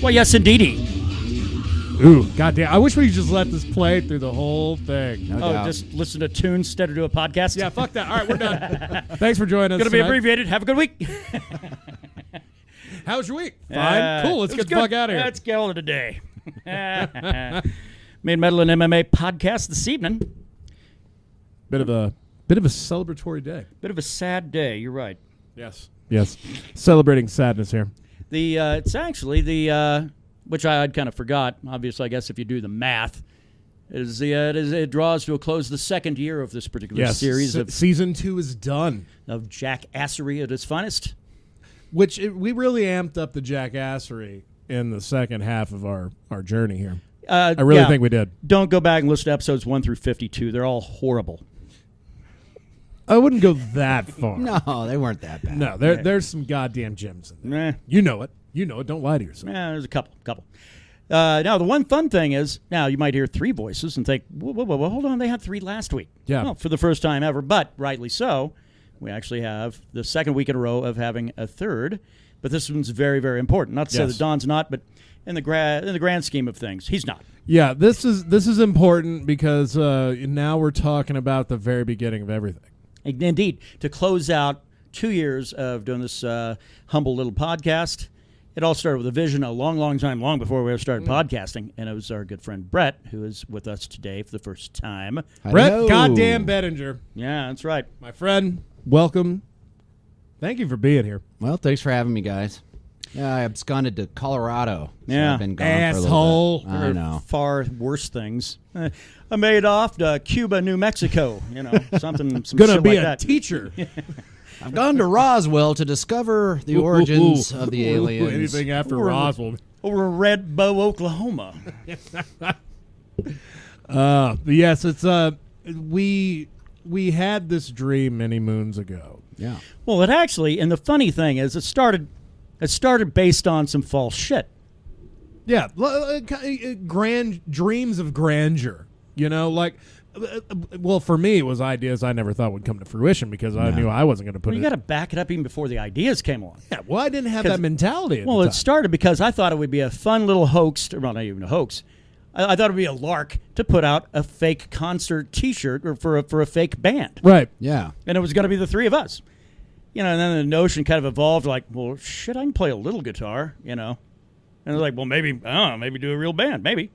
Well, yes, indeedy. Ooh, goddamn! I wish we could just let this play through the whole thing. No doubt. Just listen to tunes instead of do a podcast? Yeah, fuck that. All right, we're done. Thanks for joining us. Going to be tonight. abbreviated. Have a good week. How was your week? Fine. Cool. Let's get the fuck out of here. Let's get on today. Mead, Metal, and MMA podcast this evening. Bit of a celebratory day. Bit of a sad day. You're right. Yes. Celebrating sadness here. It's actually the which I'd kind of forgot. Obviously, I guess if you do the math, it draws to a close the second year of this particular series. Season 2 is done. Of jackassery at its finest. Which we really amped up the jackassery in the second half of our journey here. I really think we did. Don't go back and listen to episodes 1 through 52. They're all horrible. I wouldn't go that far. No, they weren't that bad. No, there's some goddamn gems in there. You know it. Don't lie to yourself. Yeah, there's a couple. Now, the one fun thing is, now you might hear 3 voices and think, whoa, hold on, they had 3 last week. Yeah. Well, for the first time ever, but rightly so. We actually have the second week in a row of having a third, but this one's very, very important. Not to say that Don's not, but in the grand scheme of things, he's not. Yeah, this is important because now we're talking about the very beginning of everything. Indeed, to close out 2 years of doing this humble little podcast. It all started with a vision a long, long time, long before we ever started podcasting, and it was our good friend Brett, who is with us today for the first time. Brett goddamn Bedinger. Yeah, that's right. My friend, welcome. Thank you for being here. Well, thanks for having me, guys. Yeah, I absconded to Colorado. So Yeah. I've been gone Asshole. for a little bit. I know. Far worse things. I made off to Cuba, New Mexico. Some Gonna shit be like a that. teacher. I've gone to Roswell to discover the origins of the aliens. Anything after Roswell. Over Red Bow, Oklahoma. Yes, it's we had this dream many moons ago. Yeah. Well, it actually, and the funny thing is, it started based on some false shit. Yeah, grand dreams of grandeur. Well, for me, it was ideas I never thought would come to fruition because I knew I wasn't going to put You got to back it up even before the ideas came along. Yeah, well, I didn't have that mentality. Well, it started because I thought it would be a fun little hoax. Well, not even a hoax. I thought it would be a lark to put out a fake concert T-shirt or for a fake band. Right. Yeah. And it was going to be the 3 of us. And then the notion kind of evolved like, well, shit, I can play a little guitar, And I was like, well, maybe do a real band, maybe.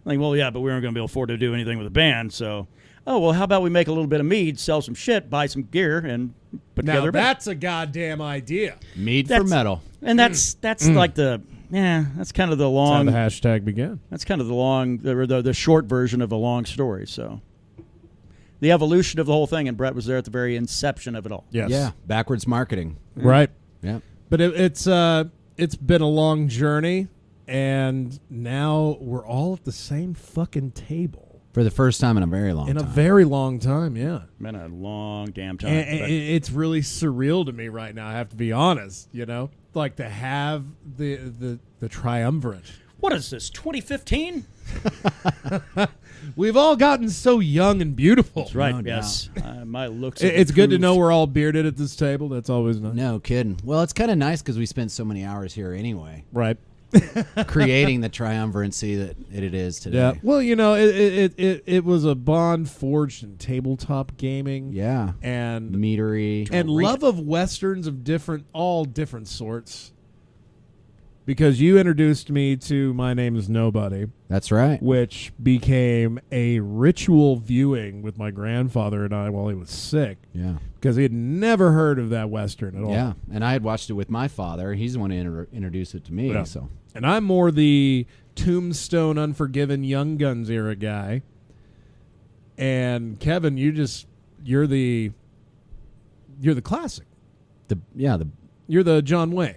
Like, well, yeah, but we weren't going to be able to afford to do anything with a band, so... Oh, well, how about we make a little bit of mead, sell some shit, buy some gear, and put together a band? That's a goddamn idea. Mead for metal. And that's like the... Yeah, that's kind of the long... That's how the hashtag began. That's kind of the short version of a long story, so... The evolution of the whole thing, and Brett was there at the very inception of it all. Yes. Yeah, backwards marketing. Right. Yeah. But it's been a long journey, and now we're all at the same fucking table. For the first time in a very long time. In a very long time, yeah. Been a long damn time. And it's really surreal to me right now, I have to be honest, Like to have the triumvirate. What is this, 2015? We've all gotten so young and beautiful. That's right, No yes. My looks It's good to know we're all bearded at this table. That's always nice. No kidding. Well, it's kind of nice because we spent so many hours here anyway. Right. Creating the triumvirancy that it is today. Yeah. Well, it was a bond forged in tabletop gaming. Yeah. And meadery. And love of westerns of all different sorts. Because you introduced me to My Name is Nobody. That's right. Which became a ritual viewing with my grandfather and I while he was sick. Yeah. Because he had never heard of that western at all. Yeah. And I had watched it with my father. He's the one who introduced it to me. Yeah. So. And I'm more the Tombstone, Unforgiven, Young Guns era guy. And Kevin, you're the classic. You're the John Wayne.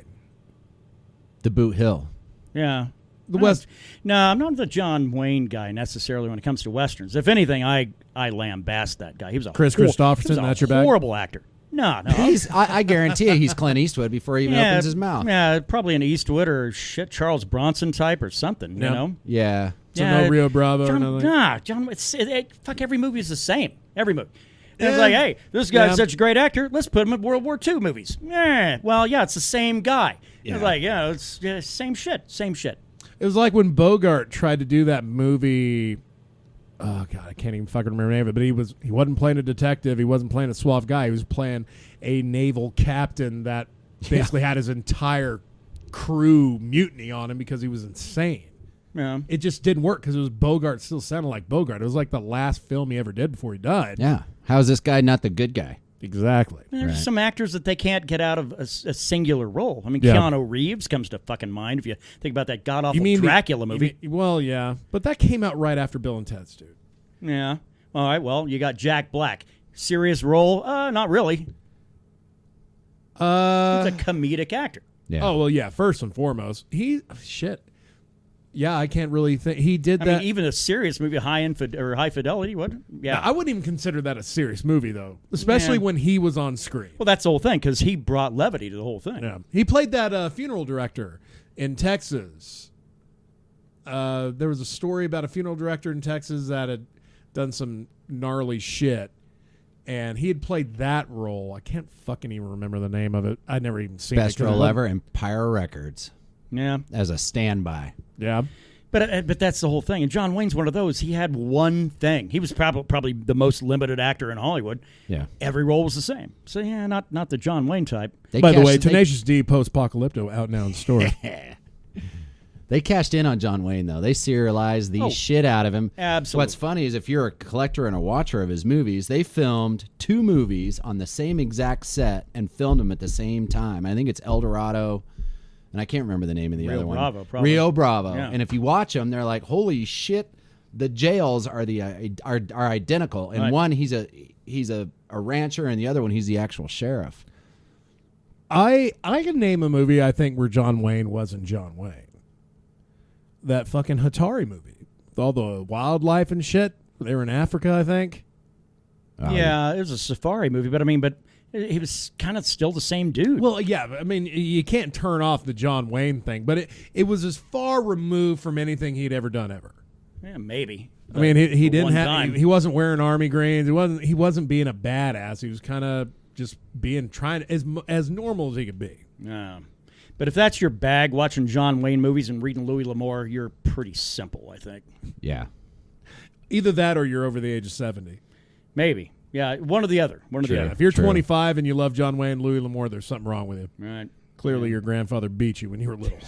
The Boot Hill. Yeah. The West. No, I'm not the John Wayne guy necessarily when it comes to westerns. If anything, I lambast that guy. He was a Chris Christopherson. That's your bag. Horrible actor. No. I guarantee you he's Clint Eastwood before he even opens his mouth. Yeah, probably an Eastwood or Charles Bronson type or something. You know. Yeah. So no Rio Bravo or nothing. Nah, John. Fuck, every movie is the same. Every movie. It's like, hey, this guy's Yeah. such a great actor. Let's put him in World War II movies. Well, yeah, it's the same guy. Yeah. It's like, yeah, it's same shit. It was like when Bogart tried to do that movie. Oh God, I can't even fucking remember the name of it. But he wasn't playing a detective. He wasn't playing a suave guy. He was playing a naval captain that basically had his entire crew mutiny on him because he was insane. Yeah. It just didn't work because it was Bogart. Still sounded like Bogart. It was like the last film he ever did before he died. Yeah. How's this guy not the good guy? Exactly. There's Right. some actors that they can't get out of a singular role. I mean, Yeah. Keanu Reeves comes to fucking mind if you think about that god-awful You mean Dracula movie. Well, yeah, but that came out right after Bill and Ted's, dude. Yeah. All right, well, you got Jack Black. Serious role? Not really. He's a comedic actor. Yeah. Oh well, yeah. First and foremost, shit. Yeah, I can't really think he did I that. mean, even a serious movie, High Fidelity, what? Yeah. I wouldn't even consider that a serious movie though, especially Yeah. when he was on screen. Well, that's the whole thing because he brought levity to the whole thing. Yeah, he played that funeral director in Texas. There was a story about a funeral director in Texas that had done some gnarly shit, and he had played that role. I can't fucking even remember the name of it. I'd never even seen Best it. 'Cause it role wasn't- ever, Empire Records, Yeah. as a standby. Yeah. But that's the whole thing. And John Wayne's one of those. He had one thing. He was probably the most limited actor in Hollywood. Yeah. Every role was the same. So, yeah, not the John Wayne type. By the way, Tenacious D Post-Apocalypto out now in store. They cashed in on John Wayne, though. They serialized the shit out of him. Absolutely. What's funny is if you're a collector and a watcher of his movies, they filmed 2 movies on the same exact set and filmed them at the same time. I think it's El Dorado, and I can't remember the name of the Rio other one. Bravo, probably. Rio Bravo. Yeah. And if you watch them, they're like, holy shit, the jails are are identical. And Right. one, he's a rancher, and the other one, he's the actual sheriff. I can name a movie I think where John Wayne wasn't John Wayne. That fucking Hatari movie with all the wildlife and shit. They were in Africa, I think. Yeah, it was a safari movie, but he was kind of still the same dude. Well, yeah, I mean, you can't turn off the John Wayne thing, but it was as far removed from anything he'd ever done ever. Yeah, maybe. I mean, he didn't one have time. he wasn't wearing army greens. He wasn't being a badass. He was kind of just being as normal as he could be. But if that's your bag, watching John Wayne movies and reading Louis L'Amour, you're pretty simple, I think. Yeah. Either that or you're over the age of 70. Maybe. Yeah, one or the other. One or the Yeah, other. if you're True. 25 and you love John Wayne, Louis L'Amour, there's something wrong with you. Right. Clearly, your grandfather beat you when you were little.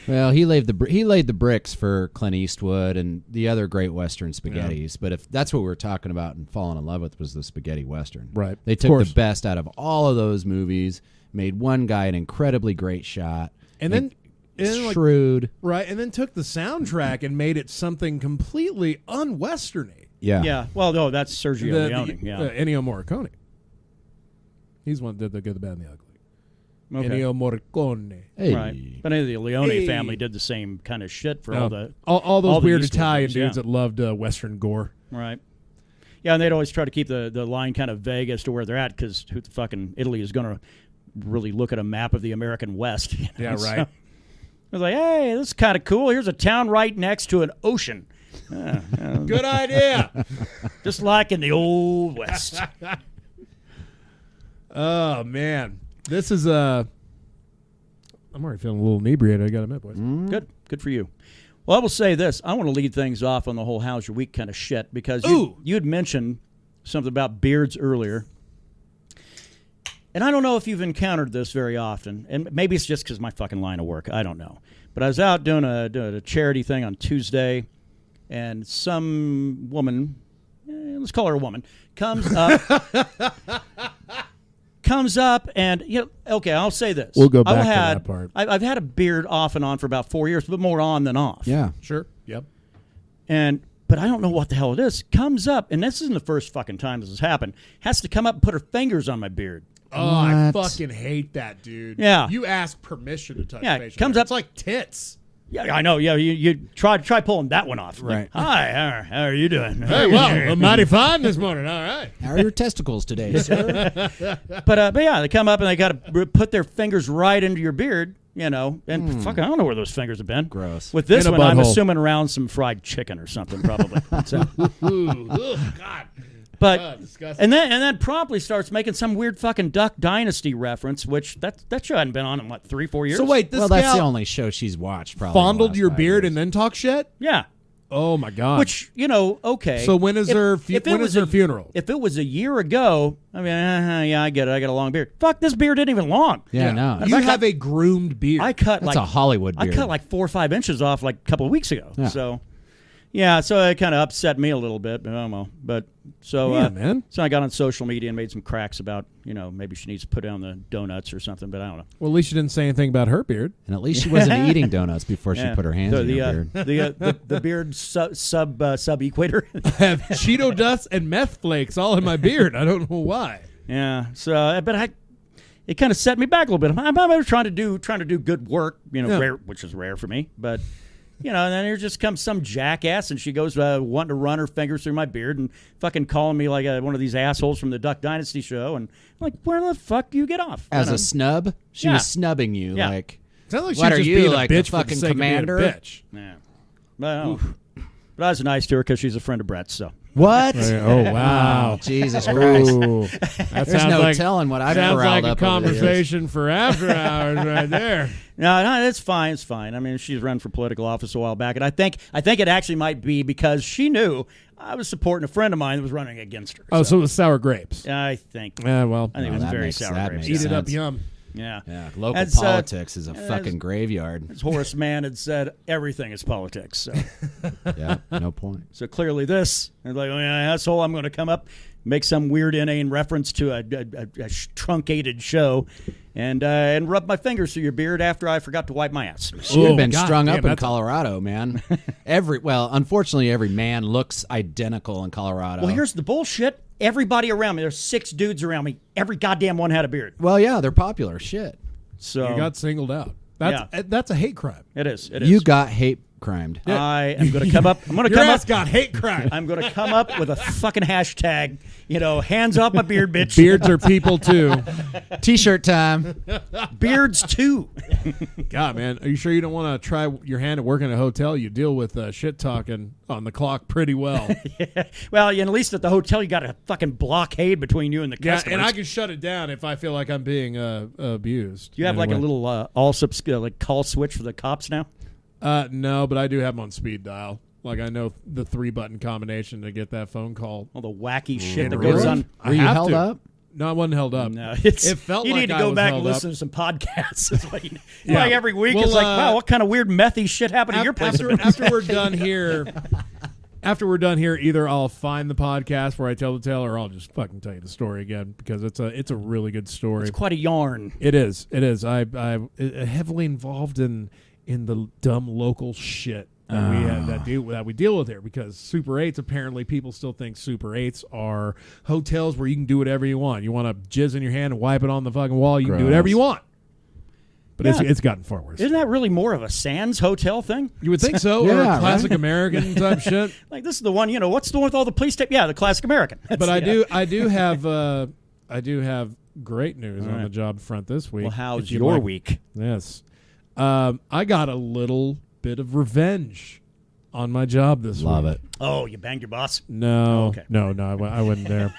Well, he laid the bricks for Clint Eastwood and the other great Western spaghettis. But if that's what we were talking about and falling in love with was the spaghetti Western. Right. They Of took course. the best out of all of those movies, made one guy an incredibly great shot. And then like, shrewd. right, and then took the soundtrack and made it something completely un-Westerny. Yeah. Yeah. Well, no, that's Sergio Leone. Yeah. Ennio Morricone. He's one that did the good, the bad, and the ugly. Okay. Ennio Morricone. Hey. Right. But the Leone Hey. family did the same kind of shit for No, all those the weird Eastwood Italian movies, dudes yeah. that loved Western gore. Right. Yeah, and they'd always try to keep the line kind of vague as to where they're at because who the fucking Italy is going to really look at a map of the American West. You know? Yeah, right. So, I was like, hey, this is kind of cool. Here's a town right next to an ocean. Good idea. Just like in the old West. Oh, man. This is I'm already feeling a little inebriated, I got to admit, boys. Good. Good for you. Well, I will say this. I want to lead things off on the whole how's your week kind of shit because you had mentioned something about beards earlier. And I don't know if you've encountered this very often, and maybe it's just because my fucking line of work. I don't know. But I was out doing a charity thing on Tuesday, and some woman, let's call her a woman, comes up, and okay, I'll say this. We'll go back to that part. I've had a beard off and on for about 4 years, but more on than off. Yeah. Sure. Yep. But I don't know what the hell it is. Comes up, and this isn't the first fucking time this has happened. Has to come up and put her fingers on my beard. Oh, I What? fucking hate that, dude. Yeah. You ask permission to touch Yeah, facial comes hair. up- It's like tits. Yeah, I know. Yeah, you try pulling that one off. Right. Hi, how are you doing? Hey, well, I'm mighty fine this morning. All right. How are your testicles today, sir? But yeah, they come up and they got to put their fingers right into your beard, and fuck, I don't know where those fingers have been. Gross. With this In a one, I'm butthole. assuming around some fried chicken or something, probably. So, Ooh, ugh, God. But disgusting. and then promptly starts making some weird fucking Duck Dynasty reference, which that show hadn't been on in what 3-4 years. So wait, this Well, that's gal the only show she's watched. Probably fondled your beard years. and then talk shit. yeah. Oh my god. Which okay. So when is her if it when was is her funeral? If it was a year ago, I mean, yeah, I get it. I got a long beard. Fuck, this beard isn't even long. Yeah, no. You have a groomed beard. I cut That's a Hollywood beard. I cut like 4 or 5 inches off like a couple of weeks ago. Yeah. So, yeah, so it kind of upset me a little bit. But I don't know. But so, Yeah, man. So I got on social media and made some cracks about maybe she needs to put down the donuts or something. But I don't know. Well, at least you didn't say anything about her beard. And at least she wasn't eating donuts before she put her hands in her beard. The beard sub equator. I have Cheeto dust and meth flakes all in my beard. I don't know why. Yeah. So, but it kind of set me back a little bit. I'm trying to do good work, rare, which is rare for me. But and then here just comes some jackass, and she goes wanting to run her fingers through my beard and fucking calling me like one of these assholes from the Duck Dynasty show. And I'm like, where the fuck do you get off? As a snub, she Yeah. was snubbing you. Yeah. Like, Sounds like what she's are just you, being like a the bitch for fucking sake of being a commander? bitch. Yeah. But I was nice to her because she's a friend of Brett's. So what? Oh wow. Jesus Christ. Ooh, that There's sounds no like telling what I've sounds corralled like a up over the years. conversation for after hours right there. no, it's fine. It's fine. I mean, she's run for political office a while back, and I think it actually might be because she knew I was supporting a friend of mine that was running against her. Oh, so it was sour grapes. I think. Well, I think it Oh, was that very makes- sour that grapes. makes eat it up, sense. yum. Yeah. Yeah, local That's, politics is a fucking graveyard. As Horace Mann had said, everything is politics. So, Yeah, no point. so clearly this, and like, oh yeah, asshole, I'm going to come up, make some weird inane reference to a truncated show, and rub my fingers through your beard after I forgot to wipe my ass. She would have Oh, been God strung damn, up in that's a- Colorado, man. Unfortunately, every man looks identical in Colorado. Well, here's the bullshit. Everybody around me, there's 6 dudes around me. Every goddamn one had a beard. Well, yeah, they're popular. Shit. So You got singled out. That's a hate crime. it is. It is. You got hate crimed. I am going to come up. I'm going to Your come ass up. got hate crime. I'm going to come up with a fucking hashtag. Hands off my beard, bitch. Beards are people too. T-shirt time. Beards too. God, man, are you sure you don't want to try your hand at working at a hotel? You deal with shit talking on the clock pretty well. Well, at least at the hotel, you got a fucking blockade between you and the Yeah, customers. and I can shut it down if I feel like I'm being abused. Do you have like a Anyway. little like call switch for the cops now? No, but I do have them on speed dial. Like I know the 3-button combination to get that phone call. All the wacky shit that Really? goes on. I Were you have held to. up? No, I wasn't held up. No, It felt you like need to I go was back and held listen up. to some podcasts. It's like, Yeah. like every week, Well, it's like, wow, what kind of weird methy shit happened at your place? After we're done here, either I'll find the podcast where I tell the tale, or I'll just fucking tell you the story again because it's a really good story. It's quite a yarn. It is. I'm heavily involved in the dumb local shit that we deal with here because Super 8s, apparently people still think Super 8s are hotels where you can do whatever you want. You want to jizz in your hand and wipe it on the fucking wall, you can do whatever you want. But Yeah. it's gotten far worse. Isn't that really more of a Sands hotel thing? You would think so, or Yeah, classic right? American type shit. Like this is the one, what's the one with all the police tape? Yeah, the classic American. But I do have great news on the job front this week. Well, how's if you'd your like. week? Yes. I got a little bit of revenge on my job this week. Love it. Oh, you banged your boss? No, okay. no, I wouldn't dare.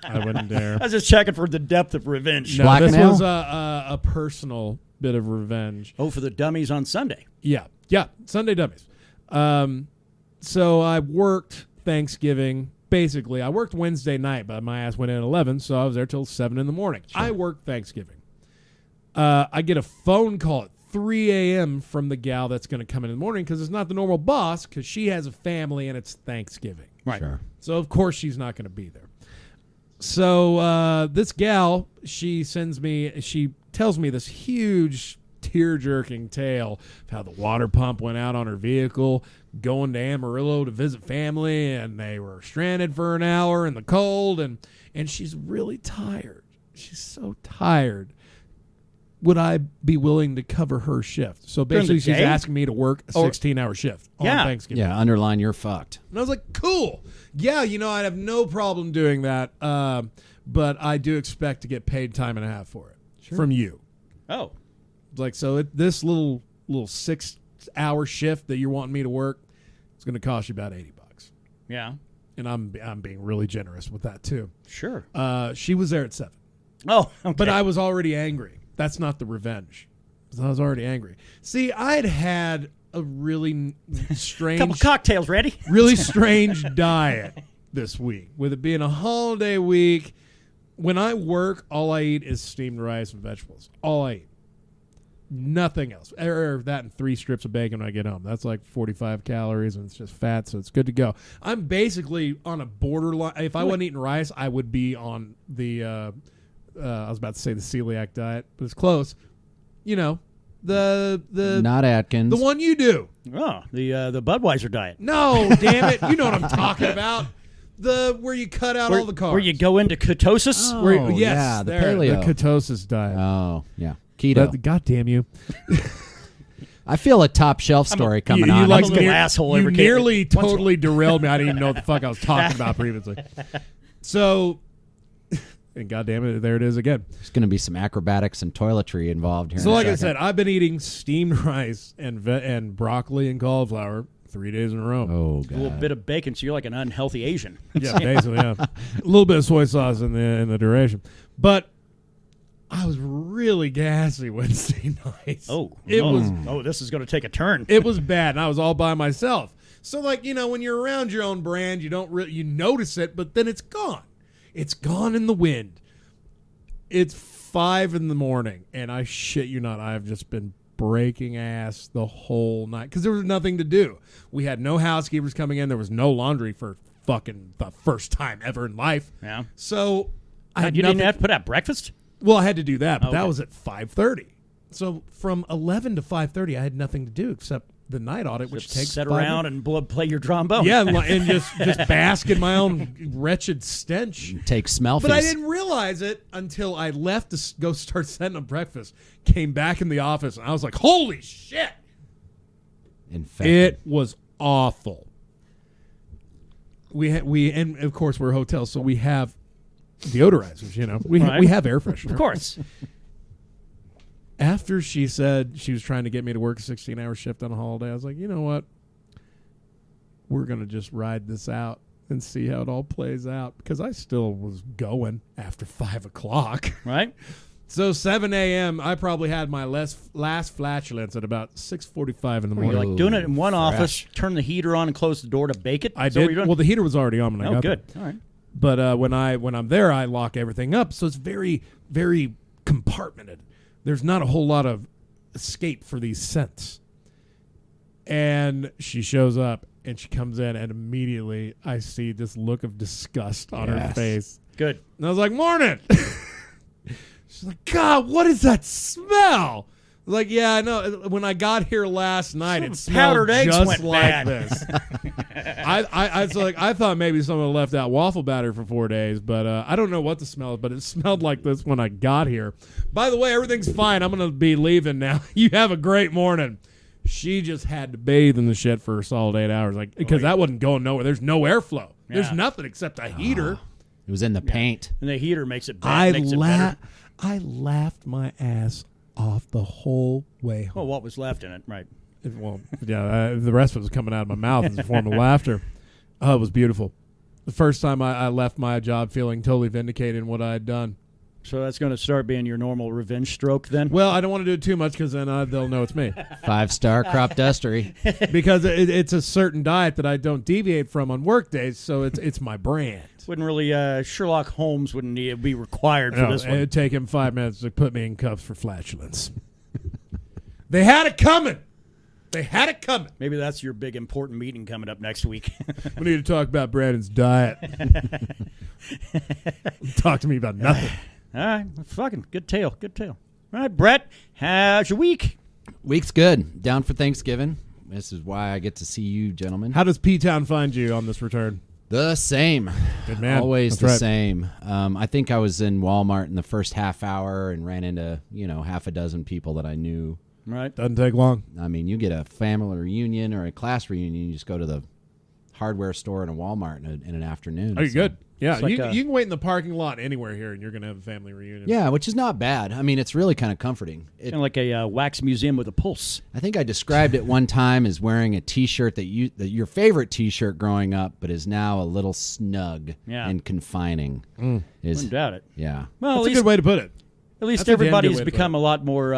I wouldn't dare. I was just checking for the depth of revenge. No, this Blackmail? was a personal bit of revenge. Oh, for the dummies on Sunday. Yeah, Sunday dummies. So I worked Thanksgiving. Basically, I worked Wednesday night, but my ass went in at 11, so I was there till 7 in the morning. Sure. I worked Thanksgiving. I get a phone call at 3 a.m. from the gal that's going to come in the morning because it's not the normal boss because she has a family and it's Thanksgiving. Right. Sure. So, of course, she's not going to be there. So, this gal, she tells me this huge tear-jerking tale of how the water pump went out on her vehicle, going to Amarillo to visit family, and they were stranded for an hour in the cold, and she's really tired. She's so tired. Would I be willing to cover her shift? So During the basically, she's day? asking me to work a 16-hour shift on Yeah. Thanksgiving. Yeah, underline you're fucked. And I was like, cool. Yeah, I'd have no problem doing that. But I do expect to get paid time and a half for it from you. Oh. Like, so this little 6-hour shift that you're wanting me to work, it's going to cost you about $80. Yeah. and I'm being really generous with that too. Sure. She was there at 7. Oh, okay. But I was already angry. That's not the revenge. I was already angry. See, I'd had a really strange... couple cocktails ready? really strange diet this week. With it being a holiday week, when I work, all I eat is steamed rice and vegetables. All I eat. Nothing else. Or that and 3 strips of bacon when I get home. That's like 45 calories, and it's just fat, so it's good to go. I'm basically on a borderline. If I wasn't eating rice, I would be on the... I was about to say the celiac diet, but it's close. You know, the Not Atkins. the one you do. Oh, the Budweiser diet. No, damn it! You know what I'm talking about. The where you cut out all the carbs. Where you go into ketosis? Oh, Where, yes, yeah, the there, paleo. the ketosis diet. Oh, yeah. Keto. God damn you! I feel a top shelf story coming you on. like I'm a little asshole You every nearly once in a while. totally derailed me. I didn't even know what the fuck I was talking about previously. So, and goddamn it, there it is again. There's going to be some acrobatics and toiletry involved here. So, in a like I second. said, I've been eating steamed rice and broccoli and cauliflower 3 days in a row. Oh, A little God. bit of bacon, so you're like an unhealthy Asian. Yeah, basically, yeah. A little bit of soy sauce in the duration, but I was really gassy Wednesday night. This is going to take a turn. It was bad, and I was all by myself. So, like, you know, when you're around your own brand, you don't really, you notice it, but then it's gone. It's gone in the wind. It's 5 a.m, and I shit you not, I've just been breaking ass the whole night because there was nothing to do. We had no housekeepers coming in. There was no laundry for fucking the first time ever in life. Yeah. So I had You nothing. didn't have to put out breakfast? Well, I had to do that, but that Okay. was at 5:30. So from 11 to 5:30, I had nothing to do except the night audit, which takes sit 5 around minutes. and play your trombone. Yeah, and just bask in my own wretched stench. Take smell But I fees. didn't realize it until I left to go start setting up breakfast. Came back in the office, and I was like, "Holy shit!" Infected. It was awful. And of course we're a hotel, so we have deodorizers. You know, we Right. we have air freshener. Of course. After she said she was trying to get me to work a 16-hour shift on a holiday, I was like, you know what? We're going to just ride this out and see how it all plays out, because I still was going after 5 o'clock. Right? So 7 a.m., I probably had my last flatulence at about 6:45 in the Were you morning. like doing it in one fresh. office, turn the heater on and close the door to bake it? I Is that what did. you're doing? Well, the heater was already on when I got good. there. All right. But when I'm there, I lock everything up, so it's very, very compartmented. There's not a whole lot of escape for these scents. And she shows up, and she comes in, and immediately I see this look of disgust on her Yes. face. Good. And I was like, "Morning." She's like, "God, what is that smell?" I was like, "Yeah, I know. When I got here last night, it Some powdered smelled eggs just went like bad." this." I thought maybe someone left out waffle batter for 4 days, but I don't know what the smell is, but it smelled like this when I got here. By the way, everything's fine. I'm going to be leaving now. You have a great morning. She just had to bathe in the shit for a solid 8 hours, like, because that wasn't going nowhere. There's no airflow. There's Yeah. nothing except a heater. It was in the paint. And the heater makes it I better. laughed my ass off the whole way home. Well, what was left in it? Right. Well, yeah, the rest of it was coming out of my mouth as a form of laughter. Oh, it was beautiful. The first time I left my job feeling totally vindicated in what I had done. So that's going to start being your normal revenge stroke then? Well, I don't want to do it too much because then they'll know it's me. 5-star crop dustery. Because it's a certain diet that I don't deviate from on work days, so it's my brand. Wouldn't really, Sherlock Holmes wouldn't be required for this one. It'd take him 5 minutes to put me in cuffs for flatulence. They had it coming. They had it coming. Maybe that's your big important meeting coming up next week. We need to talk about Brandon's diet. Talk to me about nothing. All right. Fucking good tale. Good tale. All right, Brett, how's your week? Week's good. Down for Thanksgiving. This is why I get to see you, gentlemen. How does P-Town find you on this return? The same. Good man. Always That's the right. same. I think I was in Walmart in the first half hour and ran into, half a dozen people that I knew. Right. Doesn't take long. I mean, you get a family reunion or a class reunion, you just go to the hardware store and a Walmart in an afternoon. Oh, you're So, good. Yeah, It's like you can wait in the parking lot anywhere here, and you're going to have a family reunion. Yeah, which is not bad. I mean, it's really kind of comforting. kind of like a wax museum with a pulse. I think I described it one time as wearing a T-shirt that your favorite T-shirt growing up, but is now a little snug and confining. Wouldn't doubt it. Yeah. Well, That's a good way to put it. At least That's a damn good everybody's way to become put a lot more,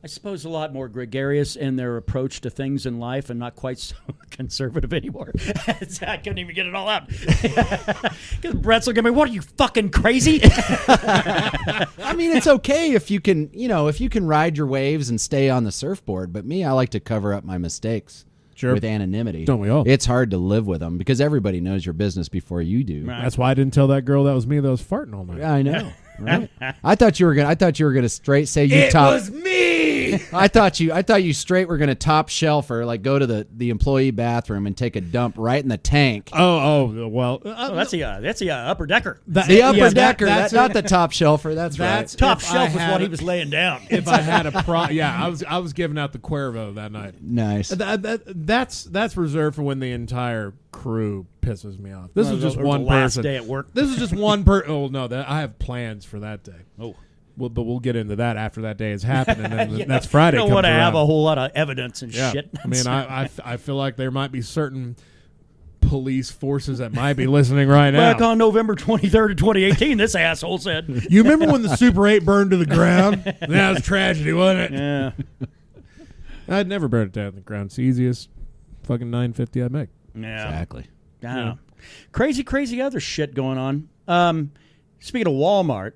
I suppose, a lot more gregarious in their approach to things in life and not quite so conservative anymore. I couldn't even get it all out. Because Brett's looking at me, what are you, fucking crazy? I mean, it's okay if you can, if you can ride your waves and stay on the surfboard. But me, I like to cover up my mistakes. Sure. With anonymity. Don't we all? It's hard to live with them because everybody knows your business before you do. Right. That's why I didn't tell that girl that was me that was farting all night. Yeah, I know. Right? I thought you were gonna straight say you It top. was me. I thought you straight were gonna top shelf her, like go to the employee bathroom and take a dump right in the tank. Oh, well. Oh, that's the upper decker. The upper decker, that's not the top shelfer. That's right. Top if I shelf was had what he it- was laying down. If I had a I was giving out the Cuervo that night. Nice. That's reserved for when the entire crew pisses me off. This was just Or one the last person. day at work. This is just one person. Oh no, I have plans for that day. Oh. But we'll get into that after that day has happened, and then that's Friday. You don't comes want to have around. a whole lot of evidence and Yeah. shit. I mean, I feel like there might be certain police forces that might be listening right now. Back on November 23rd of 2018, this asshole said. You remember when the Super 8 burned to the ground? That was tragedy, wasn't it? Yeah. I'd never burn it down to the ground. It's the easiest fucking 950 I'd make. Yeah. Exactly. I don't know. Crazy other shit going on. Speaking of Walmart,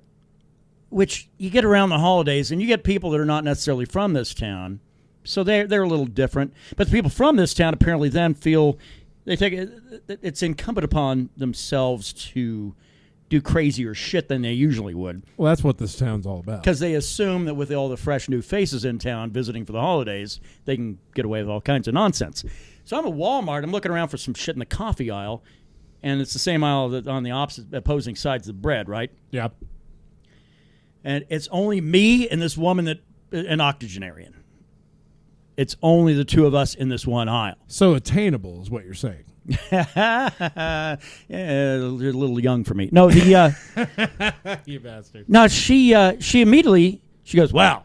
which you get around the holidays, and you get people that are not necessarily from this town, so they're a little different. But the people from this town apparently then feel they think it's incumbent upon themselves to do crazier shit than they usually would, Well, that's what this town's all about. because they assume that with all the fresh new faces in town visiting for the holidays, they can get away with all kinds of nonsense. So I'm at Walmart. I'm looking around for some shit in the coffee aisle, and it's the same aisle that on the opposing sides of the bread, right? Yeah. And it's only me and this woman an octogenarian. It's only the two of us in this one aisle. So attainable is what you're saying. Yeah, you're a little young for me. No, You bastard. no, she immediately goes, "Wow,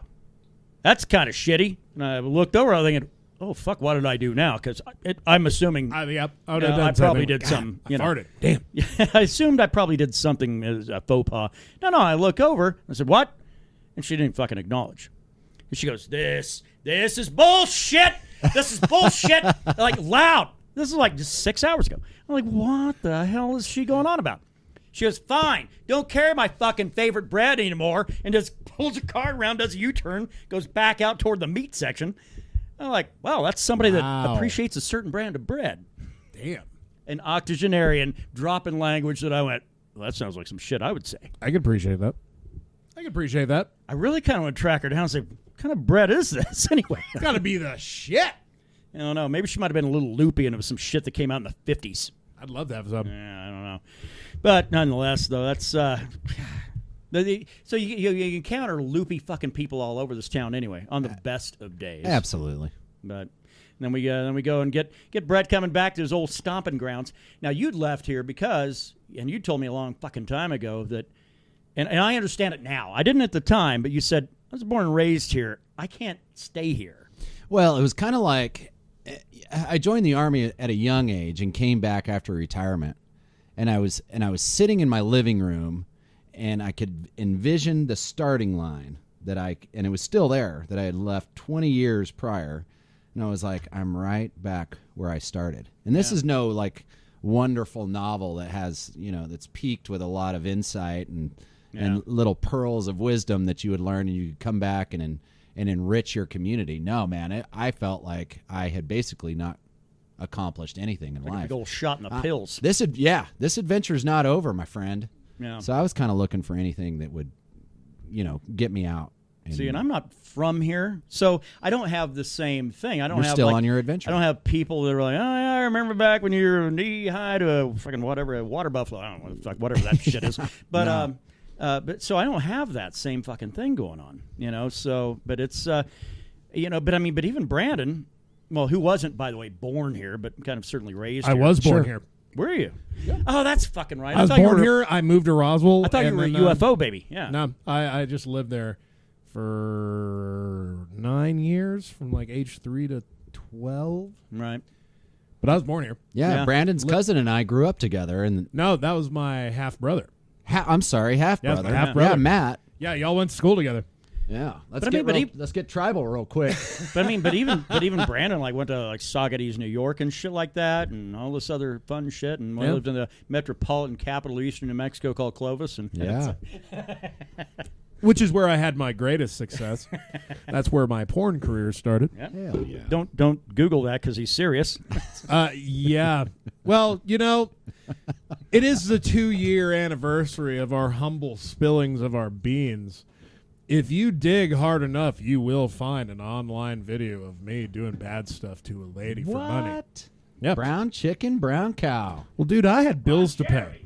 that's kind of shitty." And I looked over, I was thinking, "Oh fuck, what did I do now?" Because I'm assuming I probably did something. I farted. Damn. I assumed I probably did something as a faux pas. No, I look over. I said, "What?" And she didn't fucking acknowledge. And she goes, This is bullshit. This is bullshit." Like loud. This is like just 6 hours ago. I'm like, what the hell is she going on about? She goes, "Fine, don't carry my fucking favorite bread anymore," and just pulls a cart around, does a U-turn, goes back out toward the meat section. I'm like, well, that's somebody that appreciates a certain brand of bread. Damn. An octogenarian dropping language that I went, well, that sounds like some shit I would say. I can appreciate that. I really kind of want to track her down and say, what kind of bread is this anyway? It's got to be the shit. I don't know. Maybe she might have been a little loopy and it was some shit that came out in the 50s. I'd love to have some. Yeah, I don't know. But nonetheless, though, that's... so you encounter loopy fucking people all over this town anyway on the best of days. Absolutely. But then we go and get Brett coming back to his old stomping grounds. Now, you'd left here because... And you told me a long fucking time ago that... And I understand it now. I didn't at the time, but you said, I was born and raised here. I can't stay here. Well, it was kind of like I joined the Army at a young age and came back after retirement. And I was sitting in my living room, and I could envision the starting line and it was still there, that I had left 20 years prior. And I was like, I'm right back where I started. And this is no like wonderful novel that has, that's peaked with a lot of insight and little pearls of wisdom that you would learn, and you could come back and enrich your community. No, man, I felt like I had basically not accomplished anything in Like life. a big old shot in the pills. This adventure's not over, my friend. Yeah. So I was kind of looking for anything that would, get me out. See, and I'm not from here, so I don't have the same thing. I don't You're have still like, on your adventure. I don't have people that are like, oh, yeah, I remember back when you were knee high to a fucking whatever, a water buffalo. I don't know what the fuck, whatever that shit is. But but so I don't have that same fucking thing going on, So, but it's, but I mean, but even Brandon, well, who wasn't, by the way, born here, but kind of certainly raised I here. was born here. Were you? Oh, that's fucking right. I was thought you born were- here. I moved to Roswell. I thought you and were a then, UFO baby. Yeah. No, I just lived there for 9 years, from like age 3 to 12. Right. But I was born here. Yeah, Yeah. Brandon's cousin and I grew up together, and No, that was my half brother. I'm sorry, half Yeah, brother. half-brother. Yeah, Matt. Yeah, y'all went to school together. Yeah, let's But I get mean, let's get tribal real quick. But I mean, but even Brandon like went to like Saugerties, New York, and shit like that, and all this other fun shit. And we Yeah. lived in the metropolitan capital of eastern New Mexico called Clovis. And Yeah, Which is where I had my greatest success. That's where my porn career started. hell yeah. don't Google that because he's serious. Yeah. Well, it is the 2-year anniversary of our humble spillings of our beans. If you dig hard enough, you will find an online video of me doing bad stuff to a lady for money. What? Yep. Brown chicken, brown cow. Well, dude, I had bills to pay.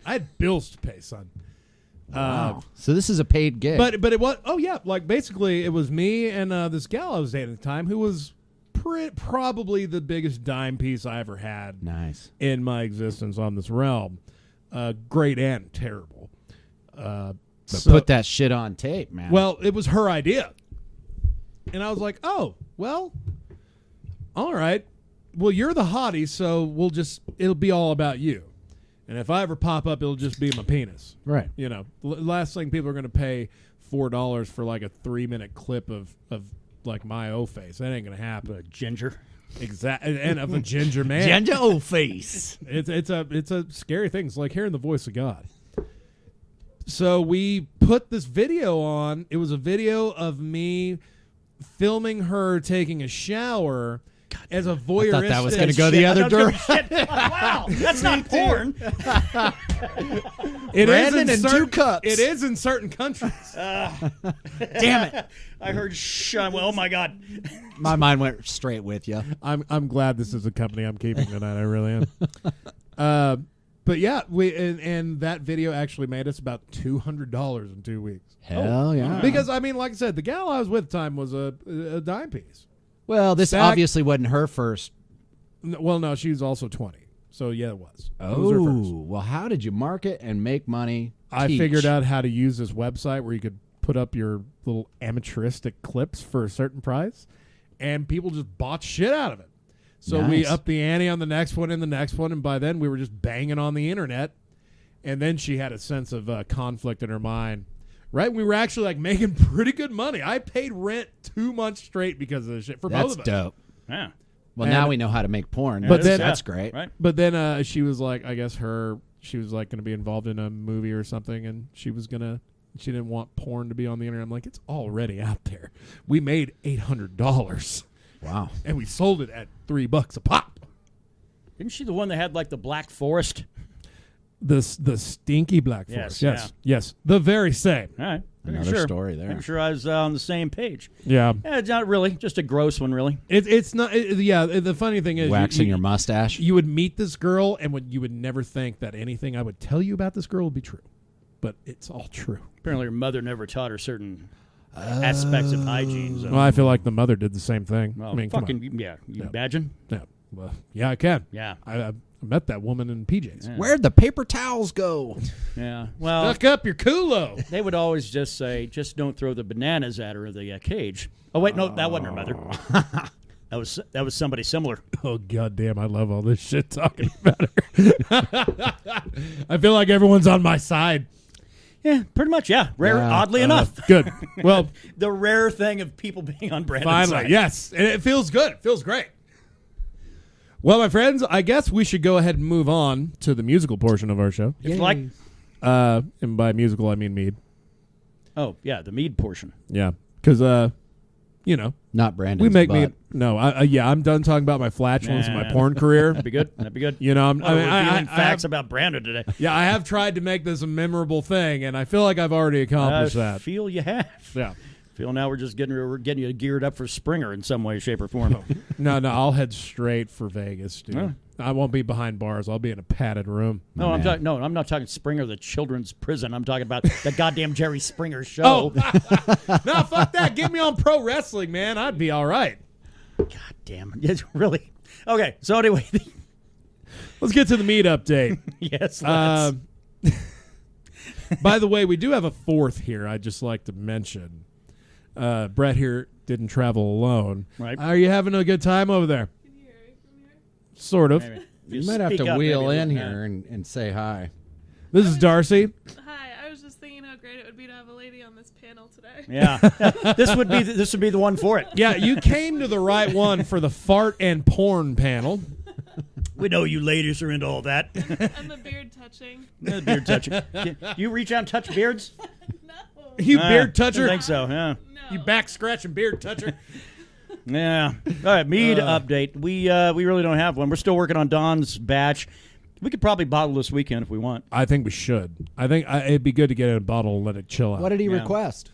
I had bills to pay, son. Wow. So this is a paid gig. But it was like basically it was me and this gal I was dating at the time who was probably the biggest dime piece I ever had nice. in my existence on this realm. Great and terrible. But put that shit on tape, man. Well, it was her idea. And I was like, oh, well, all right. Well, you're the hottie, so it'll be all about you. And if I ever pop up, it'll just be my penis. right. Last thing people are going to pay $4 for like a 3-minute clip of like my O face. That ain't going to happen. Ginger. Exactly. And of a ginger man. Ginger old face. It's a scary thing. It's like hearing the voice of God. So we put this video on. It was a video of me filming her taking a shower as a voyeuristic. I thought that was going to go the other direction. Wow, that's not porn. It is Brandon in and certain, 2 cups. It is in certain countries. Damn it! I heard well, oh my god. My mind went straight with you. I'm glad this is a company I'm keeping tonight. I really am. But yeah, and that video actually made us about $200 in 2 weeks. Hell yeah. Because I mean, like I said, the gal I was with at the time was a dime piece. Well, this obviously wasn't her first. Well, no, she was also 20. So yeah, it was. It was her first. Well, how did you market and make money? I Teach. figured out how to use this website where you could put up your little amateuristic clips for a certain price, and people just bought shit out of it. So we Nice. upped the ante on the next one and the next one, and by then we were just banging on the internet. And then she had a sense of conflict in her mind. Right? We were actually like making pretty good money. I paid rent 2 months straight because of this shit for both That's of us. dope. Yeah. Well, And- now we know how to make porn. But then- that's great. Right. But then she was like, I guess she was like going to be involved in a movie or something, and she didn't want porn to be on the internet. I'm like, it's already out there. We made $800, Wow. and we sold it at $3 a pop. Isn't she the one that had like the Black Forest? The stinky black Yes, forest. Yes, the very same. All right. Another story there. I'm sure I was on the same page. Yeah, It's not really just a gross one, really. it's not. The funny thing is, Waxing your mustache. you would meet this girl, and you would never think that anything I would tell you about this girl would be true, but it's all true. Apparently, her mother never taught her certain aspects of hygiene. So. Well, I feel like the mother did the same thing. Well, I mean, come on. fucking yeah. You imagine? Yeah. Well, yeah, I can. Yeah. I met that woman in PJs. Yeah. Where'd the paper towels go? Yeah. Well, Suck up your culo. they would always just say, "Just don't throw the bananas at her in the cage." Oh wait, no, that wasn't her mother. That was somebody similar. Oh, goddamn, I love all this shit talking about her. I feel like everyone's on my side. Yeah, pretty much. Yeah, rare. Yeah, Oddly enough, Good. Well, the rare thing of people being on Brandon's finally, side. yes. And it feels good. It feels great. Well, my friends, I guess we should go ahead and move on to the musical portion of our show. If you like. And by musical, I mean Mead. Oh yeah, the Mead portion. Yeah. Because, Not Brandon's we make butt. Mead. No, I'm done talking about my flatulence and my porn career. That'd be good. That'd be good. I'm Oh, we're revealing I facts have, about Brandon today. yeah, I have tried to make this a memorable thing, and I feel like I've already accomplished I that. feel you have. Yeah. Feel now we're getting you geared up for Springer in some way, shape, or form. No, I'll head straight for Vegas, dude. Huh. I won't be behind bars. I'll be in a padded room. No, I'm not talking Springer, the children's prison. I'm talking about the goddamn Jerry Springer show. Oh, no, fuck that. Get me on pro wrestling, man. I'd be all right. God damn it. Yes, really? Okay, so anyway, Let's get to the Mead update. Yes, let's. By the way, we do have a fourth here I'd just like to mention. Brett here didn't travel alone. Right. Are you having a good time over there? Can you hear me from here? Sort of. Maybe. You might have Speak to up wheel maybe a in little here and say hi. This is Darcy. Hi, I was just thinking how great it would be to have a lady on this panel today. Yeah. This would be the one for it. Yeah, you came to the right one for the fart and porn panel. We know you ladies are into all that. And the beard touching. The beard touching. You reach out and touch beards? No. You beard toucher. I think so, yeah. No. You back scratching beard toucher. Yeah. All right, Mead update. We really don't have one. We're still working on Don's batch. We could probably bottle this weekend if we want. I think we should. I think it'd be good to get in a bottle and let it chill out. What did he Yeah. request?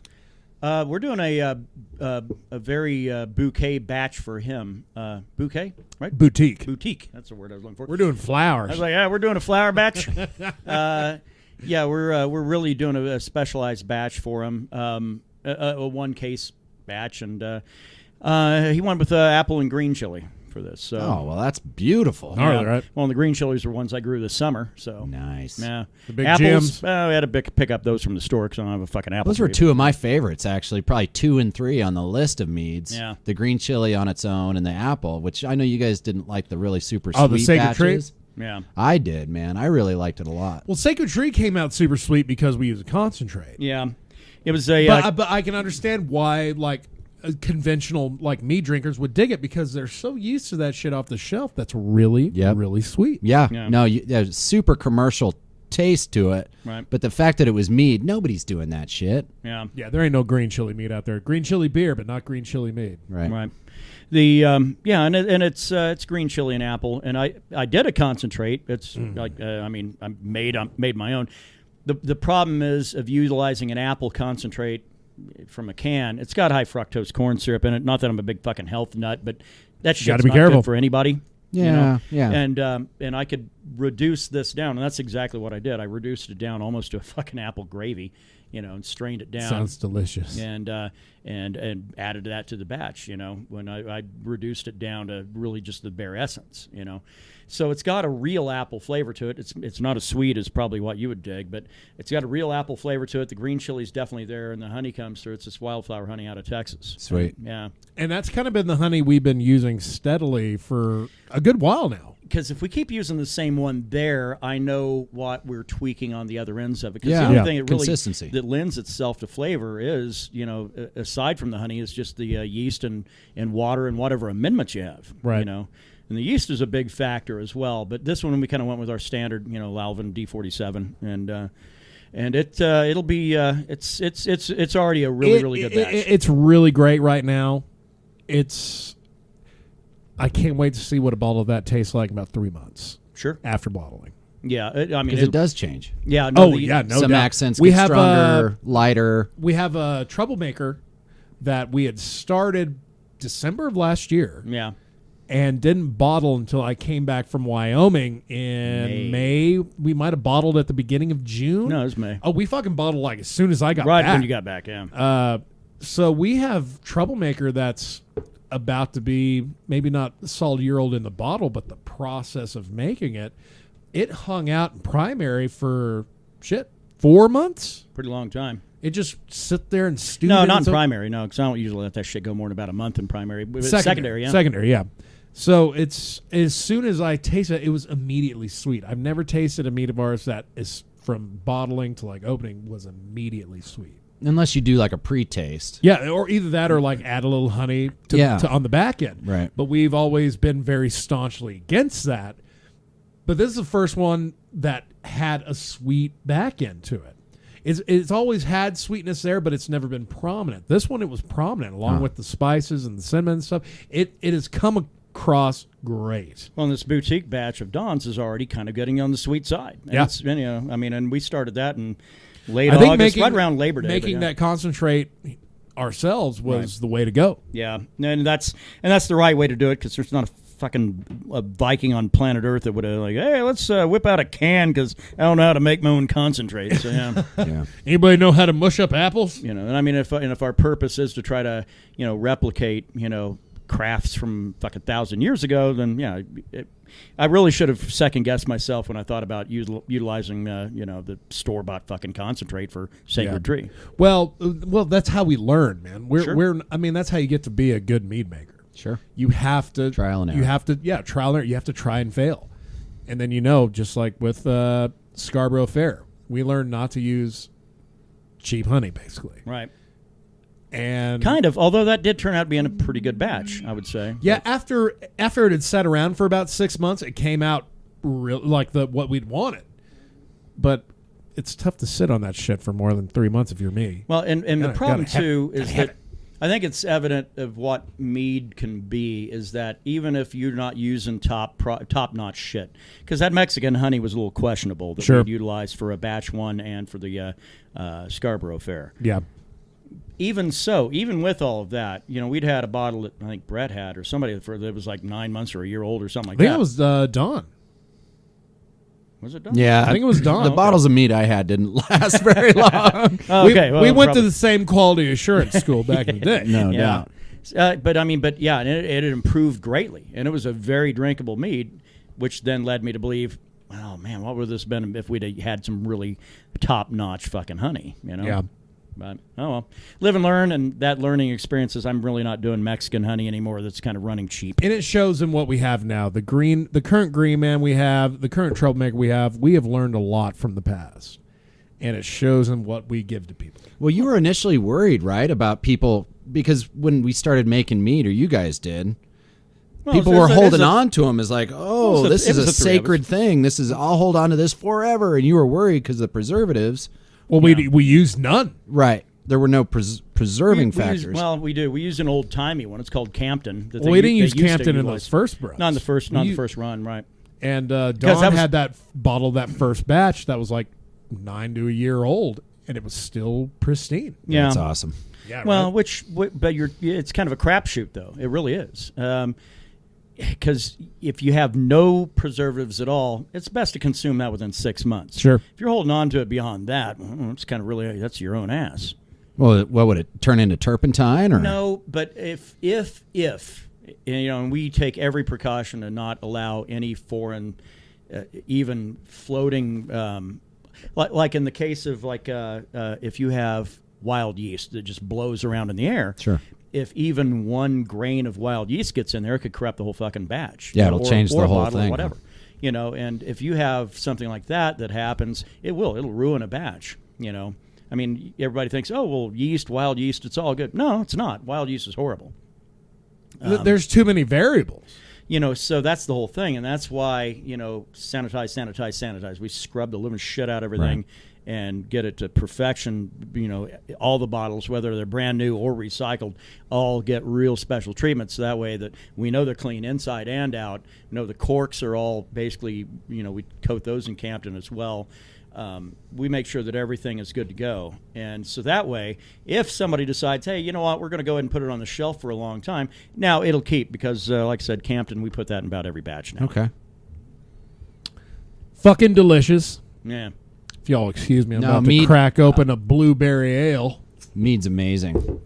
We're doing a very bouquet batch for him. Bouquet, right? Boutique. Boutique. That's the word I was looking for. We're doing I flowers. was like, yeah, we're doing a flower batch. Yeah, we're really doing a specialized batch for him. A one case batch, and he went with apple and green chili for this. So. Oh, well, that's beautiful. All right. Well, and the green chilies are ones I grew this summer. So Nice. yeah, The big apples. gems. We had to pick up those from the store because I don't have a fucking apple. Those were tree. two of my favorites, actually. Probably 2 and 3 on the list of Meads. Yeah. The green chili on its own and the apple, which I know you guys didn't like the really super Oh, sweet the Sacred Tree? batches. Yeah. I did, man. I really liked it a lot. Well, Sacred Tree came out super sweet because we use a concentrate. Yeah. It was a. But I can understand why, like, conventional, like, mead drinkers would dig it because they're so used to that shit off the shelf that's really, Yep. really sweet. Yeah. Yeah. No, there's super commercial taste to it. Right. But the fact that it was mead, nobody's doing that shit. yeah. Yeah, there ain't no green chili mead out there. Green chili beer, but not green chili mead. Right. Right. The and it's green chili and apple, and I did a concentrate. It's like I made my own. The problem is of utilizing an apple concentrate from a can. It's got high fructose corn syrup in it. Not that I'm a big fucking health nut, but that shit's gotta be not careful. good for anybody. Yeah, you know? yeah. And I could reduce this down, and that's exactly what I did. I reduced it down almost to a fucking apple gravy, and strained it down. Sounds delicious. And added that to the batch, when I reduced it down to really just the bare essence, So it's got a real apple flavor to it. It's not as sweet as probably what you would dig, but it's got a real apple flavor to it. The green chili's definitely there, and the honey comes through. It's this wildflower honey out of Texas. Sweet. Yeah. And that's kind of been the honey we've been using steadily for a good while now. Because if we keep using the same one there, I know what we're tweaking on the other ends of it. Because Yeah. the only Yeah. thing that really Consistency. that lends itself to flavor is, aside from the honey, is just the yeast and water and whatever amendments you have. Right. And the yeast is a big factor as well. But this one we kind of went with our standard, Lalvin D47, and it'll be it's already a really good batch. It's really great right now. I can't wait to see what a bottle of that tastes like in about 3 months Sure. after bottling. Yeah. Because it does change. Yeah. No Some doubt. accents We get have stronger, lighter. We have a troublemaker that we had started December of last year Yeah. and didn't bottle until I came back from Wyoming in May. We might have bottled at the beginning of June. No, it was May. Oh, we fucking bottled like as soon as I got Right back. when you got back, yeah. So we have troublemaker that's about to be maybe not a solid year old in the bottle, but the process of making it hung out in primary for 4 months. Pretty long time. It just sit there and stew. No, not in primary. No, because I don't usually let that shit go more than about a month in primary. But secondary, yeah. Secondary, yeah. So it's as soon as I taste it, it was immediately sweet. I've never tasted a mead of ours that is from bottling to like opening was immediately sweet. Unless you do like a pre-taste. Yeah, or either that or like add a little honey to on the back end. Right. But we've always been very staunchly against that. But this is the first one that had a sweet back end to it. It's always had sweetness there, but it's never been prominent. This one, it was prominent, along with the spices and the cinnamon and stuff. It has come across great. Well, and this boutique batch of Don's is already kind of getting on the sweet side. And Yeah. it's, and we started that in late I think August, right around Labor Day. making that concentrate ourselves was the way to go. Yeah, and that's the right way to do it because there's not a Viking on planet Earth that would have like, hey, let's whip out a can because I don't know how to make my own concentrate. So yeah. Yeah. Anybody know how to mush up apples? And I mean, if our purpose is to try to replicate crafts from fucking 1,000 years ago, then I really should have second guessed myself when I thought about utilizing the store bought fucking concentrate for Sacred Tree. Well, that's how we learn, man. Sure. That's how you get to be a good mead maker. Sure. You have to trial and error. You have to trial and error. You have to try and fail, and then just like with Scarborough Fair, we learned not to use cheap honey, basically. Right. And kind of, although that did turn out being a pretty good batch, I would say. Yeah, after it had sat around for about 6 months, it came out like what we'd wanted. But it's tough to sit on that shit for more than 3 months if you're me. Well, and the problem too is that I think it's evident of what mead can be is that even if you're not using top-notch shit, because that Mexican honey was a little questionable that we'd utilized for a batch one and for the Scarborough Fair. Yeah. Even so, even with all of that, we'd had a bottle that I think Brett had or somebody that was like 9 months or a year old or something like that. I think it was Dawn. Was it Dawn? Yeah. I think it was Dawn. The bottles of mead I had didn't last very long. We went to the same quality assurance school back in the day. No doubt. But it had improved greatly, and it was a very drinkable mead, which then led me to believe, oh man, what would this been if we'd had some really top-notch fucking honey, Yeah. But, oh well. Live and learn, and that learning experience is I'm really not doing Mexican honey anymore. That's kind of running cheap. And it shows in what we have now. The current green man we have, the current troublemaker we have learned a lot from the past. And it shows in what we give to people. Well, you were initially worried, right, about people, because when we started making mead, or you guys did, people were holding on to them as like, this is a sacred thing. I'll hold on to this forever. And you were worried because of the preservatives. Well, we used none. Right. There were no preserving factors. We do. We used an old-timey one. It's called Campton. We didn't use Campton in those first breaths. Not in the first run, right. And Dawn had that bottle, that first batch, that was like 9 to a year old, and it was still pristine. Yeah. That's awesome. Yeah. Well, but it's kind of a crapshoot, though. It really is. Because if you have no preservatives at all, it's best to consume that within 6 months. Sure. If you're holding on to it beyond that, it's kind of that's your own ass. Well, what would it turn into, turpentine? Or No, but if and we take every precaution to not allow any foreign, even floating, like in the case of if you have wild yeast that just blows around in the air. Sure. If even one grain of wild yeast gets in there, it could corrupt the whole fucking batch. Yeah, it'll change the whole thing. Or whatever. And if you have something like that happens, it'll ruin a batch. I mean, everybody thinks, wild yeast, it's all good. No, it's not. Wild yeast is horrible. There's too many variables. So that's the whole thing, and that's why, sanitize. We scrub the living shit out of everything. Right. And get it to perfection. All the bottles, whether they're brand new or recycled, all get real special treatment. So that way that we know they're clean inside and out. We know the corks are all basically, we coat those in Campton as well. We make sure that everything is good to go. And so that way, if somebody decides, hey, you know what, we're going to go ahead and put it on the shelf for a long time, now it'll keep because, like I said, Campton, we put that in about every batch now. Okay. Fucking delicious. Yeah. If y'all excuse me, I'm about to crack open a blueberry ale. Mead's amazing.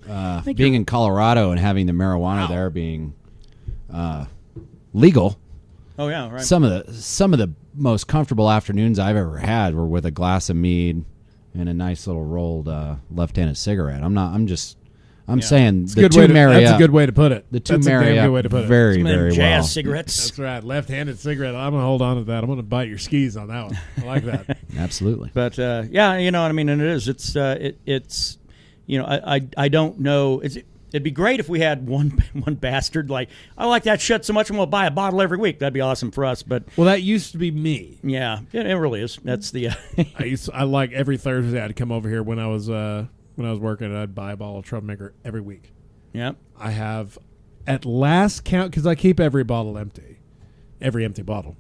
Being in Colorado and having the marijuana there being legal. Oh yeah, right. Some of the most comfortable afternoons I've ever had were with a glass of mead and a nice little rolled left-handed cigarette. I'm saying the two marry That's up. a good way to put it. The two marry up very, very jazz well. cigarettes. That's right. Left-handed cigarette. I'm going to hold on to that. I'm going to bite your skis on that one. I like that. Absolutely. But you know what I mean, and it is. It's I don't know. It'd be great if we had one bastard like, I like that shit so much I'm going to buy a bottle every week. That'd be awesome for us. But that used to be me. Yeah, it really is. That's the. I like every Thursday I'd come over here when I was working, and I'd buy a bottle of Troublemaker every week. Yeah. I have, at last count, because I keep every bottle empty, every empty bottle.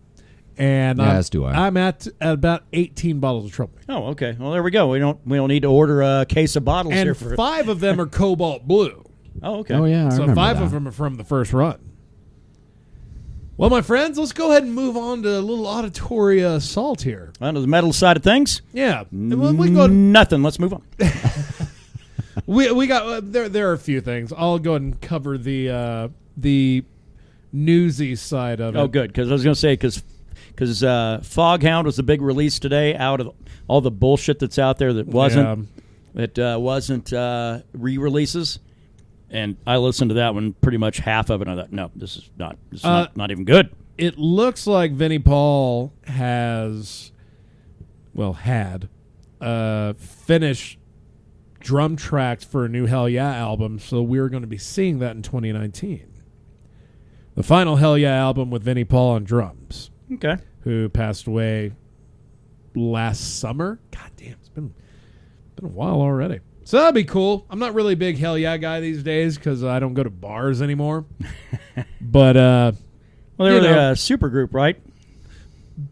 And as do I. I'm at about 18 bottles of Troublemaker. Oh, okay. Well, there we go. We don't need to order a case of bottles and here for 5 of them are Cobalt Blue. Oh, okay. Oh, yeah. So 5 of them are from the first run. Well, my friends, let's go ahead and move on to a little auditory assault here. On the metal side of things? Yeah. We go nothing. Let's move on. we got there are a few things. I'll go ahead and cover the the newsy side of it. Oh, good, because I was going to say because Foghound was the big release today out of all the bullshit that's out there that wasn't re-releases. And I listened to that one, pretty much half of it. And I thought, no, this is not even good. It looks like Vinnie Paul had finished drum tracks for a new Hell Yeah album, so we're going to be seeing that in 2019. The final Hell Yeah album with Vinnie Paul on drums. Okay. Who passed away last summer. God damn, it's been a while already. So that'd be cool. I'm not really a big Hell Yeah guy these days because I don't go to bars anymore. But well, they were a super group, right?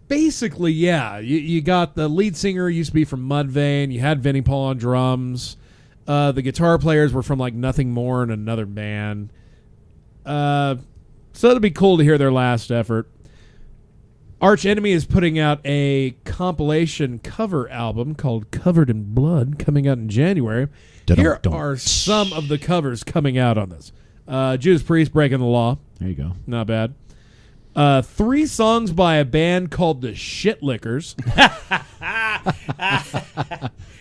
Basically, yeah. You got the lead singer used to be from Mudvayne. You had Vinnie Paul on drums. The guitar players were from like Nothing More and another band. So it'd be cool to hear their last effort. Arch Enemy is putting out a compilation cover album called Covered in Blood, coming out in January. Here are some of the covers coming out on this. Judas Priest, Breaking the Law. There you go. Not bad. 3 songs by a band called the Shit Lickers.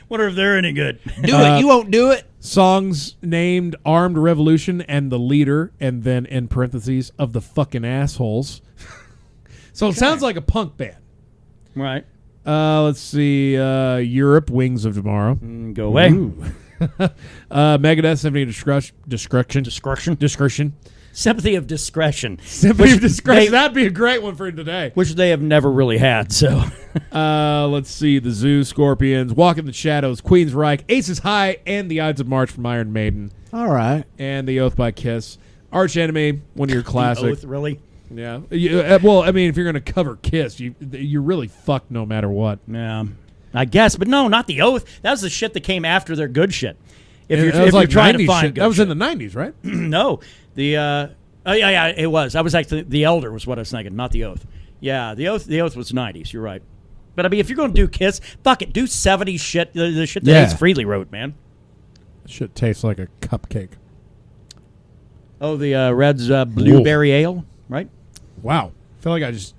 Wonder if they're any good. Do it. You won't do it. Songs named Armed Revolution and The Leader, and then in parentheses, of the fucking assholes. So it sounds like a punk band. Right. Let's see. Europe, Wings of Tomorrow. Go away. Megadeth, Symphony of Discretion. Sympathy of Discretion. Sympathy of Discretion. That'd be a great one for today. Which they have never really had, so. Let's see. The Zoo, Scorpions, Walk in the Shadows, Queensryche, Aces High, and The Ides of March from Iron Maiden. All right. And The Oath by Kiss. Arch Enemy, one of your classic. The Oath, really? Yeah. Well, I mean, if you're going to cover Kiss, you're really fucked no matter what. Yeah. I guess, but no, not The Oath. That was the shit that came after their good shit. If you're trying to find good that was shit. In the 90s, right? No. Yeah, it was. I was actually, The Elder was what I was thinking, not The Oath. Yeah, The Oath was 90s, you're right. But I mean, if you're going to do Kiss, fuck it, do 70s shit, the shit that Ace Frehley wrote, man. Shit tastes like a cupcake. Oh, the Red's Blueberry Ale, right? Wow. I feel like I just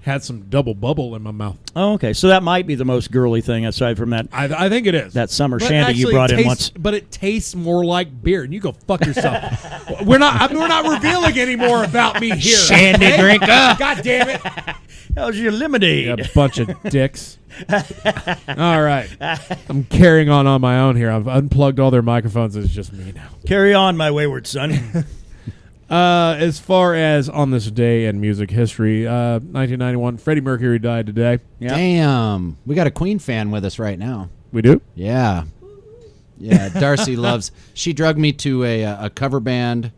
had some double bubble in my mouth. Oh, okay. So that might be the most girly thing aside from that. I think it is. That summer shandy you brought in once. But it tastes more like beer, and you go fuck yourself. We're not revealing any more about me here. Shandy okay? drinker. God damn it. How's your lemonade? A bunch of dicks. All right. I'm carrying on my own here. I've unplugged all their microphones. It's just me now. Carry on, my wayward son. As far as on this day in music history, 1991, Freddie Mercury died today. Yep. Damn. We got a Queen fan with us right now. We do? Yeah. Yeah, Darcy loves... She drugged me to a cover band.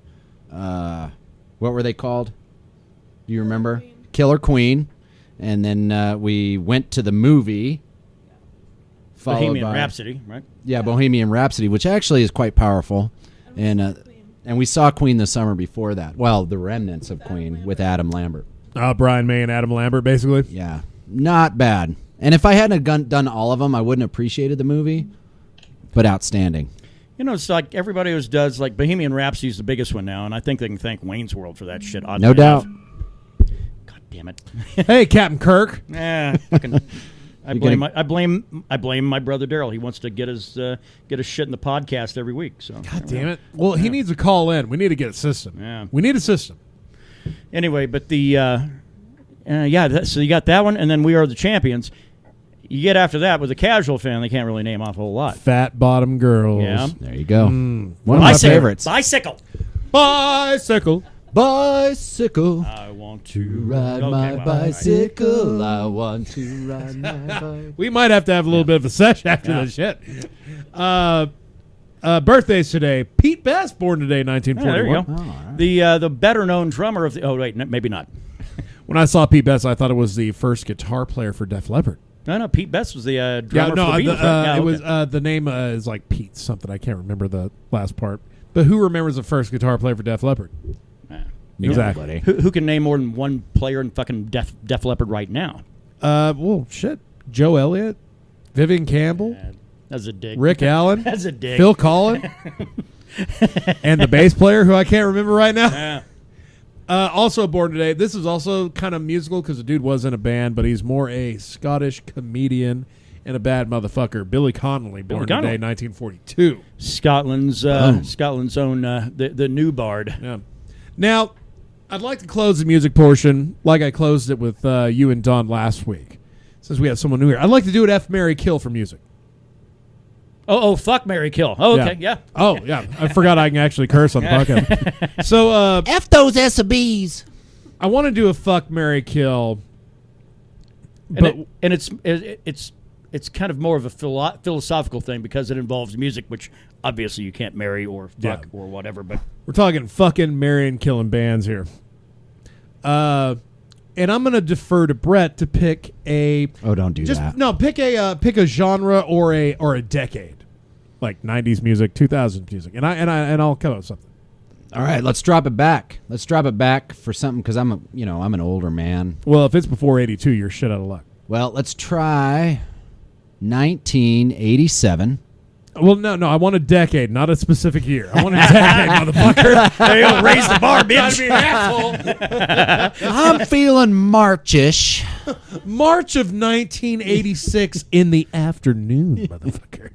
What were they called? Do you remember? Killer Queen. And then we went to the movie. Bohemian Rhapsody, right? Yeah, Bohemian Rhapsody, which actually is quite powerful. And we saw Queen the summer before that. Well, the remnants of Queen with Adam Lambert. Brian May and Adam Lambert, basically. Yeah, not bad. And if I hadn't done all of them, I wouldn't have appreciated the movie, but outstanding. You know, it's like everybody always does, like Bohemian Rhapsody is the biggest one now, and I think they can thank Wayne's World for that shit. No doubt. God damn it. Hey, Captain Kirk. Yeah, fucking... I blame my brother Daryl. He wants to get his shit in the podcast every week. So God damn it! Well, he needs a call in. We need to get a system. Yeah, we need a system. Anyway, but the so you got that one, and then We Are the Champions. You get after that with a casual fan, they can't really name off a whole lot. Fat Bottom Girls. Yeah, there you go. One of my favorites. Bicycle. I want to ride my bicycle. I want to ride my bicycle. We might have to have a little bit of a session after this shit. Birthdays today. Pete Best, born today, 1941. There you go. Right. The better known drummer of the. Oh wait, maybe not. When I saw Pete Best, I thought it was the first guitar player for Def Leppard. No, Pete Best was the drummer for the Beatles. It was the name is like Pete something. I can't remember the last part. But who remembers the first guitar player for Def Leppard? Exactly. Who can name more than one player in fucking Def Leppard right now? Well, shit. Joe Elliott, Vivian Campbell. That's a dig. Rick Allen. That's a dig. Phil Collin. And the bass player, who I can't remember right now. Also born today. This is also kind of musical because the dude was in a band, but he's more a Scottish comedian and a bad motherfucker. Billy Connolly, born today, 1942. Scotland's own the new bard. Yeah. Now, I'd like to close the music portion like I closed it with you and Don last week, since we have someone new here. I'd like to do it F, Marry, Kill for music. Oh, fuck, marry, kill. Oh, okay, yeah. Oh, yeah. I forgot I can actually curse on the podcast. So, F those SBs. I want to do a fuck, marry, kill. But it's kind of more of a philosophical thing because it involves music, which obviously you can't marry or fuck or whatever. But we're talking fucking, marrying, killing bands here. And I'm going to defer to Brett to pick a. Oh, don't do that. No, pick a genre or a decade, like 90s music, 2000s music, and I'll come up with something. All right, let's drop it back. Let's drop it back for something because I'm an older man. Well, if it's before 82, you're shit out of luck. Well, let's try 1987. Well, no, I want a decade, not a specific year. I want a decade, motherfucker. There you go, raise the bar, bitch. Gotta be an asshole. I'm feeling Marchish. March of 1986 in the afternoon, motherfucker.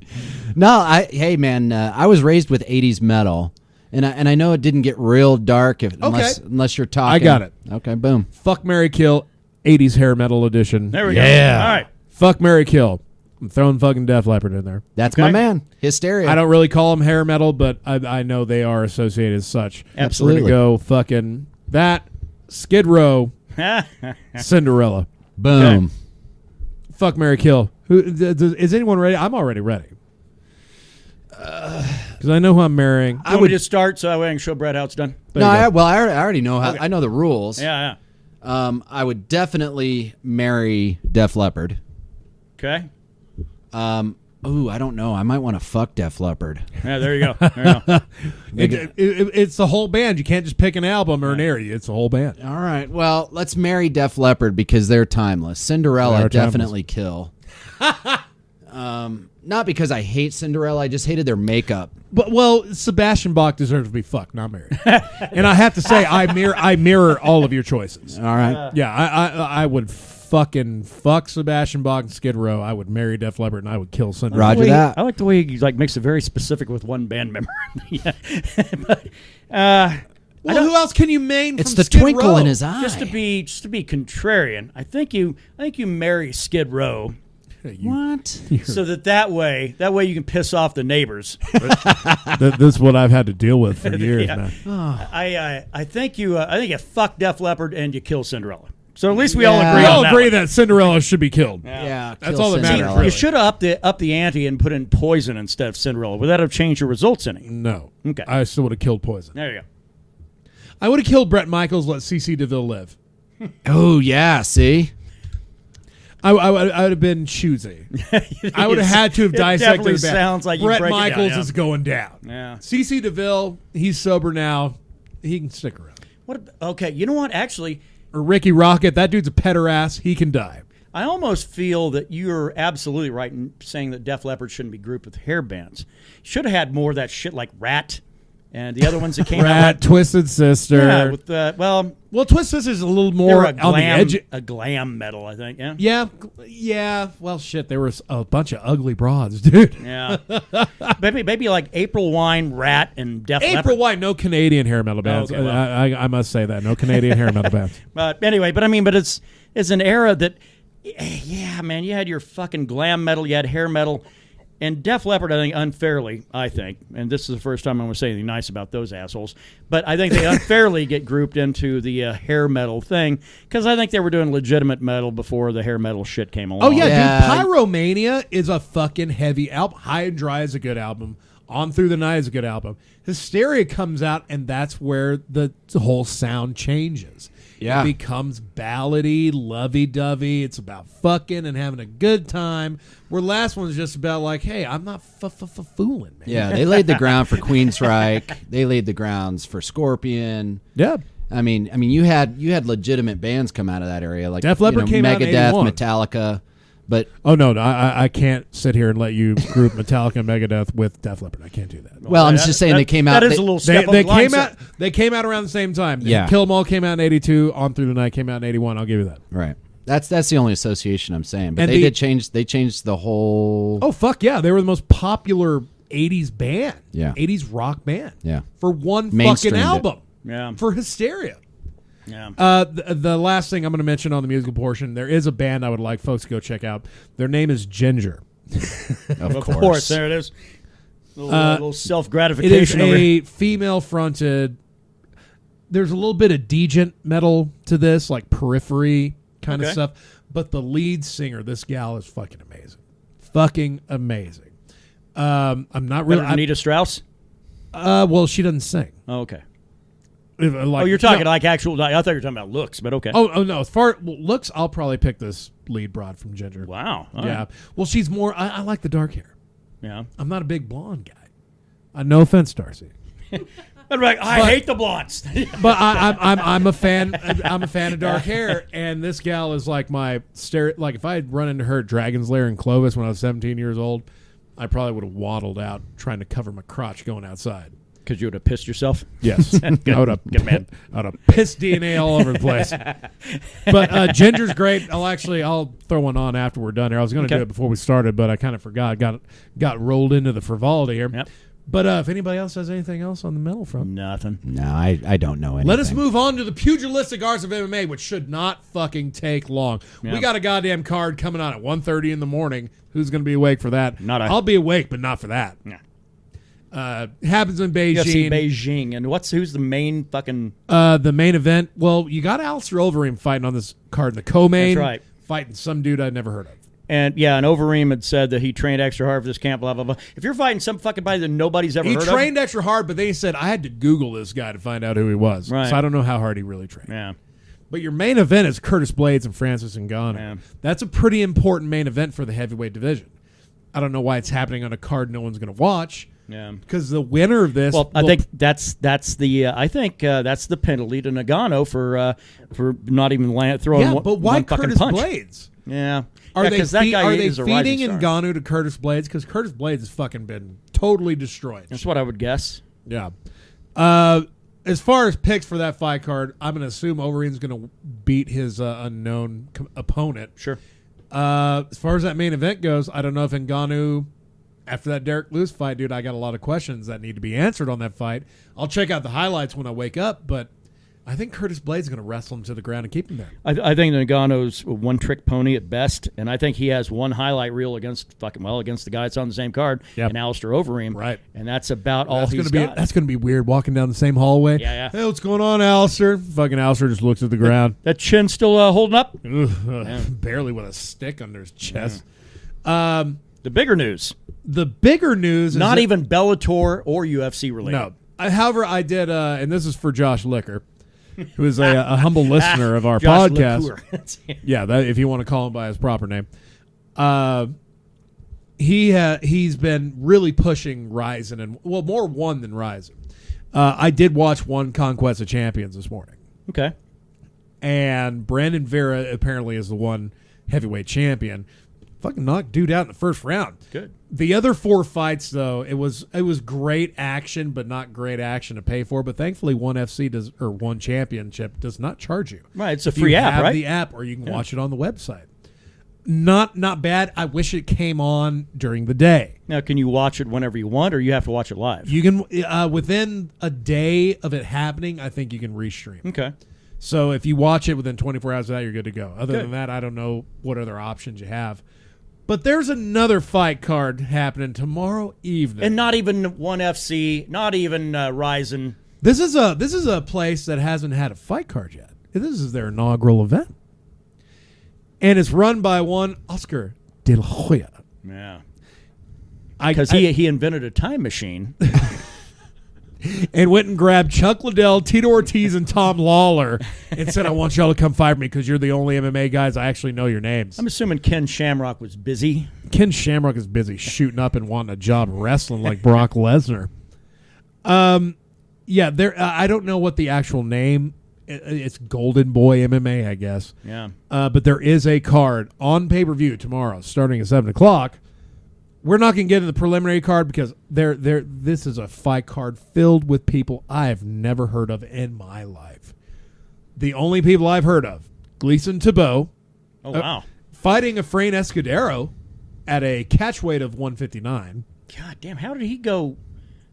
No, hey man, I was raised with 80s metal, and I know it didn't get real dark unless you're talking. I got it. Okay, boom. Fuck, marry, kill, 80s hair metal edition. There we go. Yeah. All right. Fuck, marry, kill. I'm throwing fucking Def Leppard in there. That's my man. Hysteria. I don't really call them hair metal, but I know they are associated as such. Absolutely. We're going to go fucking that, Skid Row, Cinderella. Boom. Okay. Fuck, marry, kill. Is anyone ready? I'm already ready. Because I know who I'm marrying. I would just start so that way I can show Brett how it's done. I already know how. Okay. I know the rules. Yeah. I would definitely marry Def Leppard. Okay. Ooh, I don't know. I might want to fuck Def Leppard. Yeah, there you go. It's the whole band. You can't just pick an album or an area. It's the whole band. All right. Well, let's marry Def Leppard because they're timeless. Cinderella, definitely kill. Not because I hate Cinderella. I just hated their makeup. But Sebastian Bach deserves to be fucked, not married. And I have to say, I mirror all of your choices. All right. Yeah, I would fucking fuck Sebastian Bach and Skid Row. I would marry Def Leppard, and I would kill Cinderella. Roger that. I like the way he makes it very specific with one band member. Yeah. But, who else can you name? It's from the Skid twinkle Row? in his eye. just to be contrarian, I think you marry Skid Row. What? So that way you can piss off the neighbors. This is what I've had to deal with for years, Yeah. man. I think you fuck Def Leppard and you kill Cinderella. So at least we all agree. We all on agree that that Cinderella should be killed. Yeah, That's kill all that matters, Cinderella. really. You should have up the ante and put in Poison instead of Cinderella. Would that have changed your results any? No. Okay. I still would have killed Poison. There you go. I would have killed Bret Michaels, let CeCe DeVille live. Oh, yeah, see? I would have been choosy. I would have had to have dissected definitely the band. sounds like you Bret break it down, Michaels yeah. is going down. Yeah. CeCe DeVille, he's sober now. He can stick around. Okay, you know what? Actually, Or Ricky Rocket, that dude's a petter ass. He can die. I almost feel that you're absolutely right in saying that Def Leppard shouldn't be grouped with hair bands. Should have had more of that shit like Rat and the other ones that came out. Rat, Twisted Sister. Yeah, with well, Twisted Sister is a little they're more a on the glam, edge. a glam metal, I think. Yeah. Yeah. Well, shit, there was a bunch of ugly broads, dude. Yeah. maybe like April Wine, Rat, and Def Leppard. April Wine, no Canadian hair metal bands. Okay, well. I must say that. No Canadian hair metal bands. But anyway, but it's an era that, yeah, man, you had your fucking glam metal, you had hair metal, and Def Leppard, I think, unfairly, and this is the first time I'm going to say anything nice about those assholes, but I think they unfairly get grouped into the hair metal thing, because I think they were doing legitimate metal before the hair metal shit came along. Oh, yeah, Yeah. dude. Pyromania is a fucking heavy album. High and Dry is a good album. On Through the Night is a good album. Hysteria comes out, and that's where the whole sound changes. Yeah. It becomes ballady, lovey-dovey. It's about fucking and having a good time. Where last one's just about like, hey, I'm not fooling, man. Yeah, they laid the ground for Queensryche. They laid the grounds for Scorpion. Yeah. I mean, you had legitimate bands come out of that area, like Def Leppard came out in Megadeth, 81. Metallica. But Oh no, I can't sit here and let you group Metallica and Megadeth with Def Leppard. I can't do that. well, I'm just saying they came out. That is they- a little step They on the line, came sir. out. They came out around the same time. Yeah. Kill 'Em All came out in '82. On Through the Night came out in '81. I'll give you that. Right. That's the only association I'm saying. But And they the- did change. They changed the whole. Oh fuck yeah, they were the most popular '80s band. Yeah. '80s rock band. Yeah. For one Mainstreamed fucking it. album. Yeah. For Hysteria. Yeah. The last thing I'm going to mention on the musical portion, there is a band I would like folks to go check out. Their name is Ginger. Of Of course. course. There it is. Little self It is gratification. a female-fronted. There's a little bit of degent metal to this, like Periphery kind of Okay. stuff. But the lead singer, this gal, is fucking amazing. Fucking amazing. I'm not really. Anita Strauss. Well, she doesn't sing. Oh, okay. Like, Oh, you're talking no. like actual. I thought you were talking about looks, but okay. Oh no! As far looks, I'll probably pick this lead broad from Ginger. Wow. All Yeah. right. Well, she's more. I like the dark hair. Yeah. I'm not a big blonde guy. No offense, Darcy. But like, I hate the blondes. But I'm a fan. I'm a fan of dark hair, and this gal is like my Like if I had run into her at Dragon's Lair in Clovis when I was 17 years old, I probably would have waddled out trying to cover my crotch going outside. Because you would have pissed yourself. Yes, I would have. Good man. I would have pissed DNA all over the place. But Ginger's great. I'll throw one on after we're done here. I was going to Okay. do it before we started, but I kind of forgot. Got rolled into the frivolity here. Yep. But if anybody else has anything else on the metal front, Nothing. No, I don't know anything. let us move on to the pugilistic arts of MMA, which should not fucking take long. Yeah. We got a goddamn card coming on at 1:30 in the morning. Who's going to be awake for that? I'll be awake, but not for that. Yeah. Happens in UFC Beijing. Beijing. And who's the main fucking. The main event. Well, you got Alistair Overeem fighting on this card in the co-main. That's right. Fighting some dude I'd never heard of. And Overeem had said that he trained extra hard for this camp, blah, blah, blah. If you're fighting some fucking body that nobody's ever He heard trained extra hard, but then he said, I had to Google this guy to find out who he was. Right. So I don't know how hard he really trained. of. Yeah. But your main event is Curtis Blades and Francis Ngannou. Yeah. That's a pretty important main event for the heavyweight division. I don't know why it's happening on a card no one's going to watch. Yeah. Because the winner of this, Well, I think that's the penalty to Nagano for not even throwing yeah. one, But why one fucking Curtis punch. Blades? Yeah. Are they, that guy are they is a feeding rising star. Ngannou to Curtis Blades? Because Curtis Blades has fucking been totally destroyed. That's what I would guess. Yeah. As far as picks for that fight card, I'm going to assume Overeem's going to beat his unknown opponent. Sure. As far as that main event goes, I don't know if Ngannou, after that Derek Lewis fight, dude, I got a lot of questions that need to be answered on that fight. I'll check out the highlights when I wake up, but I think Curtis Blades is going to wrestle him to the ground and keep him there. I think Nagano's a one-trick pony at best, and I think he has one highlight reel against the guy that's on the same card, Yep. and Alistair Overeem. Right. And that's about all That's he's gonna be got. that's going to be weird walking down the same hallway. Yeah. Hey, what's going on, Alistair? Fucking Alistair just looks at the ground. That chin still holding up? Barely with a stick under his chest. The bigger news. The bigger news is Not that- even Bellator or UFC related. No. However, I did, and this is for Josh Licker, who is a humble listener of our Josh podcast. LaCour. Yeah, that, if you want to call him by his proper name. He's been really pushing Ryzen, and more one than Ryzen. I did watch one Conquest of Champions this morning, Okay. and Brandon Vera apparently is the one heavyweight champion. Fucking knocked dude out in the first round. Good. The other 4 fights, though, it was great action, but not great action to pay for. But thankfully, One Championship does not charge you. Right, it's a If free you app, have right? the app, or you can watch it on the website. Not bad. I wish it came on during the day. Now, can you watch it whenever you want, or you have to watch it live? You can within a day of it happening. I think you can restream. Okay. So if you watch it within 24 hours of that, you're good to go. Other Good. than that, I don't know what other options you have. But there's another fight card happening tomorrow evening. And not even One FC, not even Ryzen. This is a place that hasn't had a fight card yet. This is their inaugural event, and it's run by one Oscar De La Hoya. Yeah. I- Because he invented a time machine. and went and grabbed Chuck Liddell, Tito Ortiz, and Tom Lawler, and said, "I want y'all to come fight me because you're the only MMA guys I actually know your names." I'm assuming Ken Shamrock was busy. Ken Shamrock is busy shooting up and wanting a job wrestling like Brock Lesnar. Yeah, there. I don't know what the actual name It's Golden Boy MMA, I guess. Yeah. But there is a card on pay-per-view tomorrow starting at 7 o'clock. We're not going to get into the preliminary card because this is a fight card filled with people I have never heard of in my life. The only people I've heard of, Gleason Tebow. Oh, wow. Fighting Efrain Escudero at a catch weight of 159. God damn, how did he go?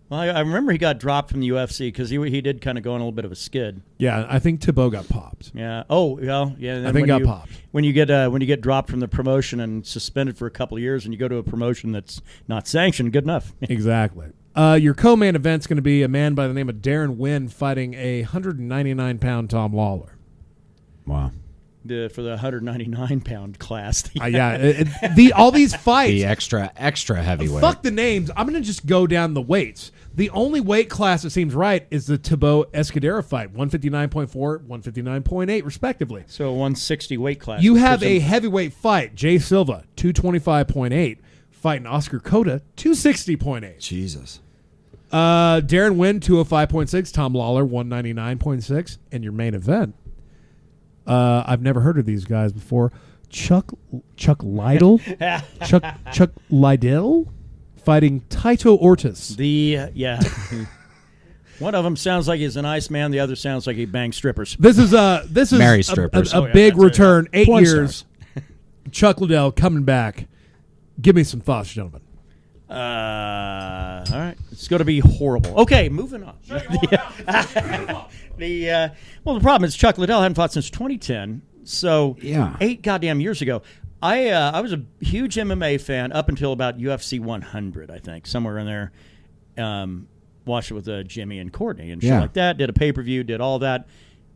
Well, I remember he got dropped from the UFC because he did kind of go on a little bit of a skid. Yeah, I think Tebow got popped. Yeah. Oh, well, yeah. And I think got popped. When you get dropped from the promotion and suspended for a couple of years, and you go to a promotion that's not sanctioned, good enough. Exactly. Your co-main event's going to be a man by the name of Darren Wynn fighting a 199-pound Tom Lawler. Wow. For the 199-pound class. All these fights. The extra heavyweight. Fuck the names. I'm going to just go down the weights. The only weight class that seems right is the Tebow Escudero fight, 159.4, 159.8, respectively. So 160 weight class. You have a heavyweight fight, Jay Silva, 225.8, fighting Oscar Cota, 260.8. Jesus. Darren Wynn, 205.6, Tom Lawler, 199.6, and your main event. I've never heard of these guys before. Chuck Liddell? Chuck Liddell? Fighting Taito Ortiz. One of them sounds like he's an Iceman. The other sounds like he bangs strippers. This is Mary strippers. a big return. 8 Porn years. Chuck Liddell coming back. Give me some thoughts, gentlemen. All right, it's going to be horrible. Okay, moving on. The problem is Chuck Liddell hadn't fought since 2010, so 8 goddamn years ago. I was a huge MMA fan up until about UFC 100, I think, somewhere in there. Watched it with Jimmy and Courtney and shit like that. Did a pay-per-view, did all that,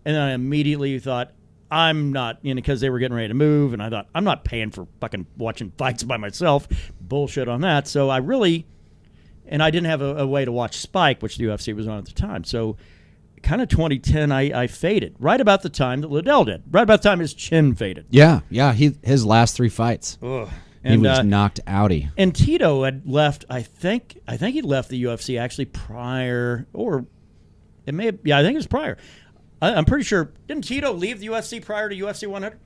and then I immediately thought, I'm not, because they were getting ready to move, and I thought, I'm not paying for fucking watching fights by myself. Bullshit on that. So I didn't have a way to watch Spike, which the UFC was on at the time. So kind of 2010, I faded. Right about the time that Liddell did. Right about the time his chin faded. Yeah. His last 3 fights. Ugh. He was knocked outy. And Tito had left, I think he left the UFC actually prior, or it may have, I think it was prior. I'm pretty sure, didn't Tito leave the UFC prior to UFC 100?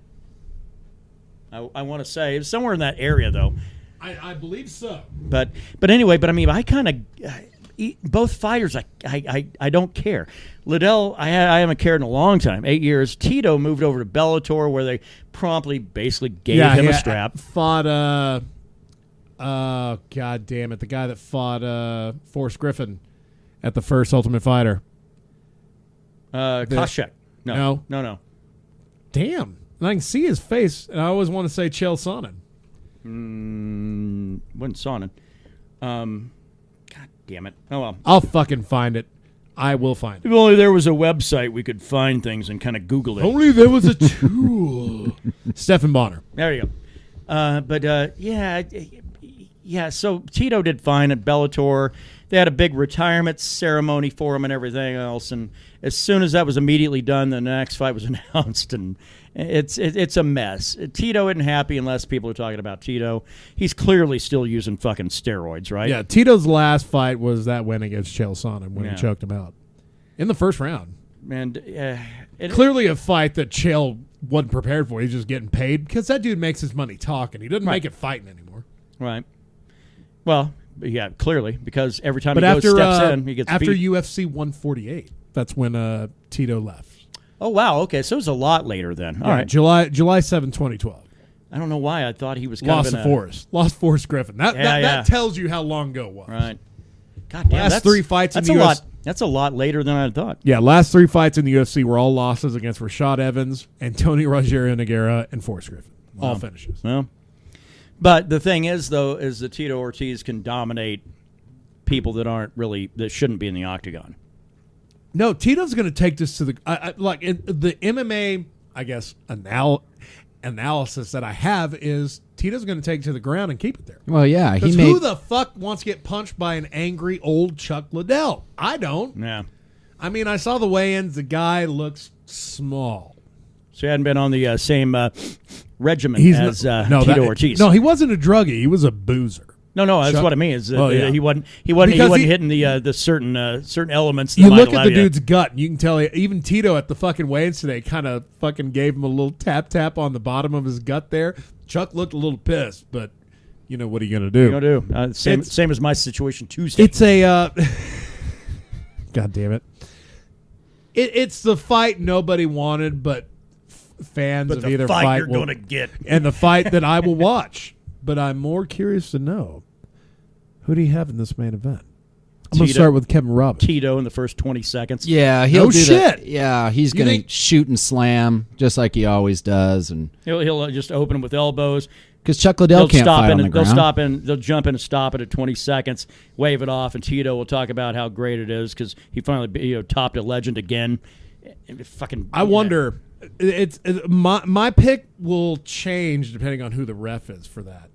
I want to say. It was somewhere in that area, though. I believe so. But anyway, I kind of, both fighters, I don't care. Liddell, I haven't cared in a long time, 8 years. Tito moved over to Bellator, where they promptly basically gave him a strap. Fought, God damn it, the guy that fought Forrest Griffin at the first Ultimate Fighter. Koscheck. No. Damn. And I can see his face, and I always want to say Chael Sonnen. Wasn't Sonnen. God damn it. Oh, well. I'll fucking find it. I will find it. If only there was a website we could find things and kind of Google it. Only there was a tool. Stephen Bonner. There you go. So Tito did fine at Bellator. They had a big retirement ceremony for him and everything else. And as soon as that was immediately done, the next fight was announced. And it's a mess. Tito isn't happy unless people are talking about Tito. He's clearly still using fucking steroids, right? Yeah, Tito's last fight was that win against Chael Sonnen when he choked him out in the first round. And clearly a fight that Chael wasn't prepared for. He's just getting paid because that dude makes his money talking. He doesn't make it fighting anymore. Right. Well, yeah, clearly, because every time steps in, he gets after beat. UFC 148. That's when Tito left. Oh, wow. Okay, so it was a lot later then. All right. July 7, 2012. I don't know why I thought he was Lost Forrest Griffin. That tells you how long ago it was. Right. God damn, last 3 fights in the UFC. That's a lot later than I thought. Yeah, last 3 fights in the UFC were all losses against Rashad Evans, Antonio Rogerio Nogueira, and Forrest Griffin. All finishes. Well, but the thing is, though, is that Tito Ortiz can dominate people that shouldn't be in the octagon. No, Tito's going to take this to the like in the MMA, I guess, analysis that I have is Tito's going to take it to the ground and keep it there. Well, yeah, who the fuck wants to get punched by an angry old Chuck Liddell? I don't. Yeah. I mean, I saw the weigh-ins. The guy looks small. So he hadn't been on the same regimen as Tito Ortiz. No, he wasn't a druggie. He was a boozer. No, that's Chuck- what I mean. Is that Oh, yeah. he wasn't Because hitting the certain elements. That You might look allow at the you to- dude's gut, and you can tell even Tito at the fucking weigh-ins today kind of fucking gave him a little tap on the bottom of his gut there. Chuck looked a little pissed, but you know what are you gonna do? What are you gonna do? Same as my situation Tuesday. It's a God damn it! It's the fight nobody wanted, but fans but of the either fight you're will, going to get. and the fight that I will watch. But I'm more curious to know, who do you have in this main event? I'm going to Tito. start with Kevin Robbins. Tito in the first 20 seconds. Yeah, he'll No do shit. that. Yeah, he's You going think- to shoot and slam just like he always does, and He'll just open with elbows. because Chuck Liddell can't fight on the They'll ground. stop in. They'll jump in and stop it at 20 seconds, wave it off, and Tito will talk about how great it is because he finally topped a legend again. Fucking. I wonder. It's my pick will change depending on who the ref is for that.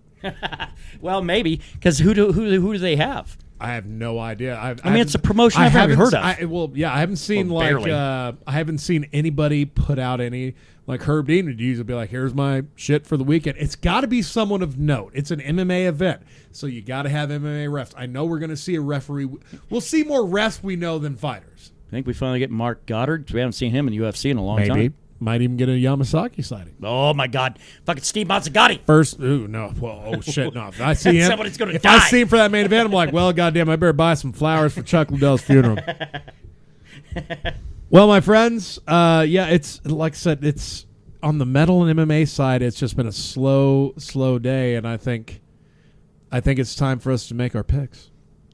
Well, maybe because who do they have? I have no idea. I mean, it's a promotion I've never heard of. I haven't seen Well, like barely. I haven't seen anybody put out any like Herb Dean would usually be like, "Here's my shit for the weekend." It's got to be someone of note. It's an MMA event, so you got to have MMA refs. I know we're going to see a referee. We'll see more refs we know than fighters. I think we finally get Mark Goddard. We haven't seen him in the UFC in a long Maybe time. might even get a Yamasaki sighting. Oh my God, fucking Steve Mazzagatti. First, no, well, oh shit, no. If I see him, Somebody's gonna if die. I see him for that main event, I'm like, well, goddamn, I better buy some flowers for Chuck Liddell's funeral. Well, my friends, yeah, it's like I said, it's on the metal and MMA side. It's just been a slow day, and I think it's time for us to make our picks.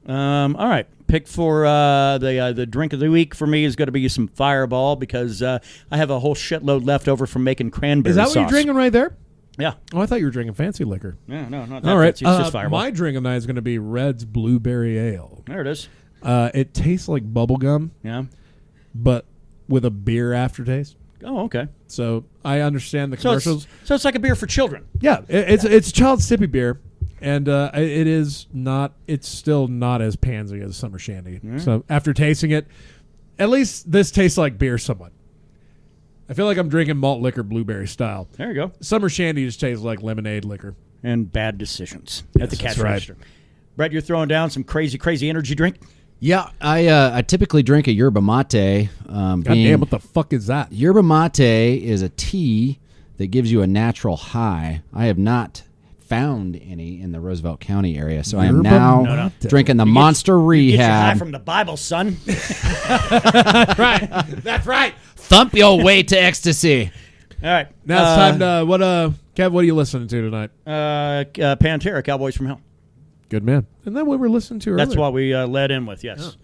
All right, pick for the drink of the week for me is going to be some Fireball because I have a whole shitload left over from making cranberry Is that sauce. what you're drinking right there? Yeah. Oh, I thought you were drinking fancy liquor. Yeah, no, not that All right, fancy. It's just Fireball. my drink of the night is going to be Red's Blueberry Ale. There it is. It tastes like bubble gum, Yeah. but with a beer aftertaste. Oh, okay. So I understand the So commercials. it's like a beer for children. Yeah, it's a child sippy beer, and it is not. It's still not as pansy as Summer Shandy. So after tasting it, at least this tastes like beer somewhat. I feel like I'm drinking malt liquor blueberry style. There you go. Summer Shandy just tastes like lemonade liquor. And bad decisions at the Yes, cash that's right. register. Brett, you're throwing down some crazy energy drink. Yeah, I typically drink a yerba mate. God damn, what the fuck is that? Yerba mate is a tea that gives you a natural high. I have not found any in the Roosevelt County area, so I am Yerba now mate. drinking the You Monster Get your high Rehab. from the Bible, son. Right, that's right. Thump your way to ecstasy. All right. Now it's time to Kev. What are you listening to tonight? Pantera, Cowboys from Hell. Good man. And then what we were listening to earlier. That's what we led in with, yes.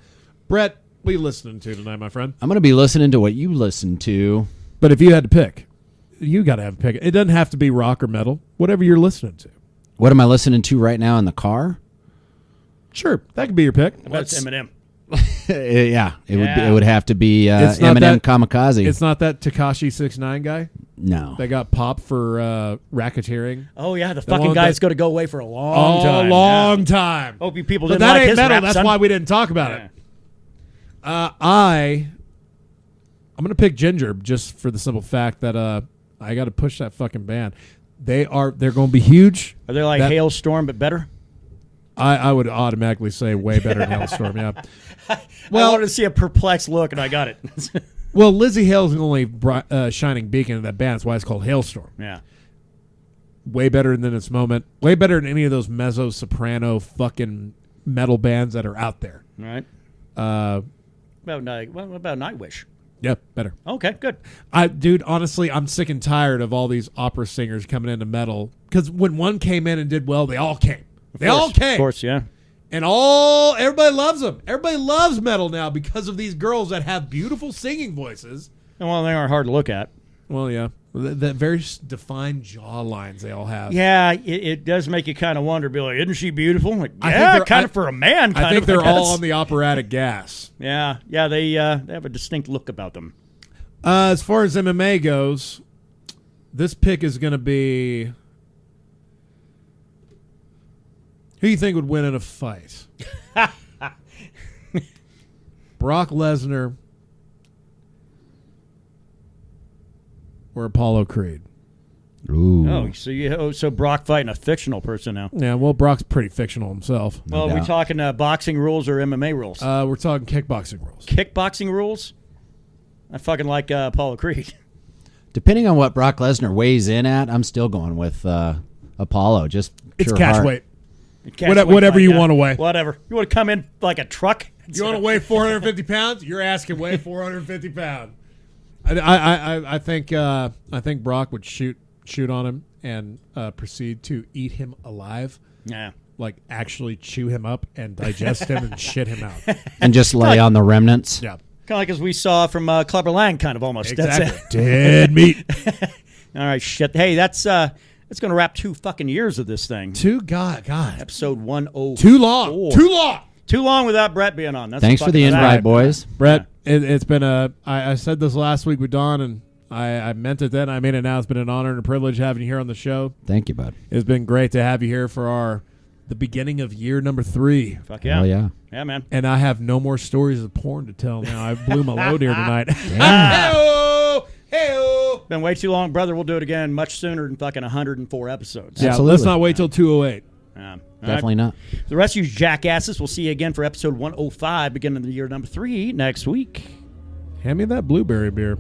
Brett, what are you listening to tonight, my friend? I'm going to be listening to what you listen to. But if you had to pick, you got to have a pick. It doesn't have to be rock or metal. Whatever you're listening to. What am I listening to right now in the car? Sure, that could be your pick. I bet it's Eminem. Yeah, it would. Yeah. It would have to be It's not Eminem that- Kamikaze. It's not that Tekashi 6ix9ine guy No. that got popped for racketeering. Oh, yeah, the one fucking with guy's the- going to go away for a long time. A long Yeah. time. Hope you people But didn't that like ain't his metal. rap, That's son. why we didn't talk about Yeah. it. I'm going to pick Ginger just for the simple fact that I got to push that fucking band. They're going to be huge. Are they like That- Hailstorm, but better? I would automatically say way better than Hailstorm, yeah. I Well, wanted to see a perplexed look, and I got it. well, Lizzie Hale's the only shining beacon of that band. That's why it's called Hailstorm. Yeah. Way better than its moment. Way better than any of those mezzo soprano fucking metal bands that are out there. All right. What What about Nightwish? Yeah, better. Okay, good. Dude, honestly, I'm sick and tired of all these opera singers coming into metal. Because when one came in and did well, they all came. They all came. Of course, yeah. And everybody loves them. Everybody loves metal now because of these girls that have beautiful singing voices. And well, they aren't hard to look at. Well, yeah. That very defined jaw lines they all have. Yeah, it does make you kind of wonder. Be like, isn't she beautiful? Like, I think yeah, they're- kind of for a man. Kind I think of, they're all guess. on the operatic gas. Yeah, they have a distinct look about them. As far as MMA goes, this pick is going to be... Who do you think would win in a fight? Brock Lesnar or Apollo Creed? Ooh. So Brock fighting a fictional person now. Yeah, well, Brock's pretty fictional himself. Well, are we talking boxing rules or MMA rules? We're talking kickboxing rules. Kickboxing rules? I fucking like Apollo Creed. Depending on what Brock Lesnar weighs in at, I'm still going with Apollo. Just It's pure catch heart. weight. Whatever you want to weigh. Whatever. You want to come in like a truck? You want to weigh 450 pounds? Your ass can weigh 450 pounds. I think Brock would shoot on him and proceed to eat him alive. Yeah. Like actually chew him up and digest him and shit him out. And just lay on the remnants. Yeah. Kind of like as we saw from Clubber Lang, kind of almost. Exactly. That's it. Dead meat. All right, shit. Hey, that's going to wrap 2 fucking years of this thing. God. Episode 104. Too long without Brett being on. That's Thanks for the invite, boys. Brett, it's been I said this last week with Don, and I meant it then. I mean it now. It's been an honor and a privilege having you here on the show. Thank you, bud. It's been great to have you here for the beginning of year number 3. Fuck yeah. Oh, yeah. Yeah, man. And I have no more stories of porn to tell now. I blew my load here tonight. Hey-oh! Been way too long, brother. We'll do it again much sooner than fucking 104 episodes. Yeah, Absolutely. let's not wait till 208. All Definitely not. The rest of you jackasses, we'll see you again for episode 105, beginning of the year number 3 next week. Hand me that blueberry beer.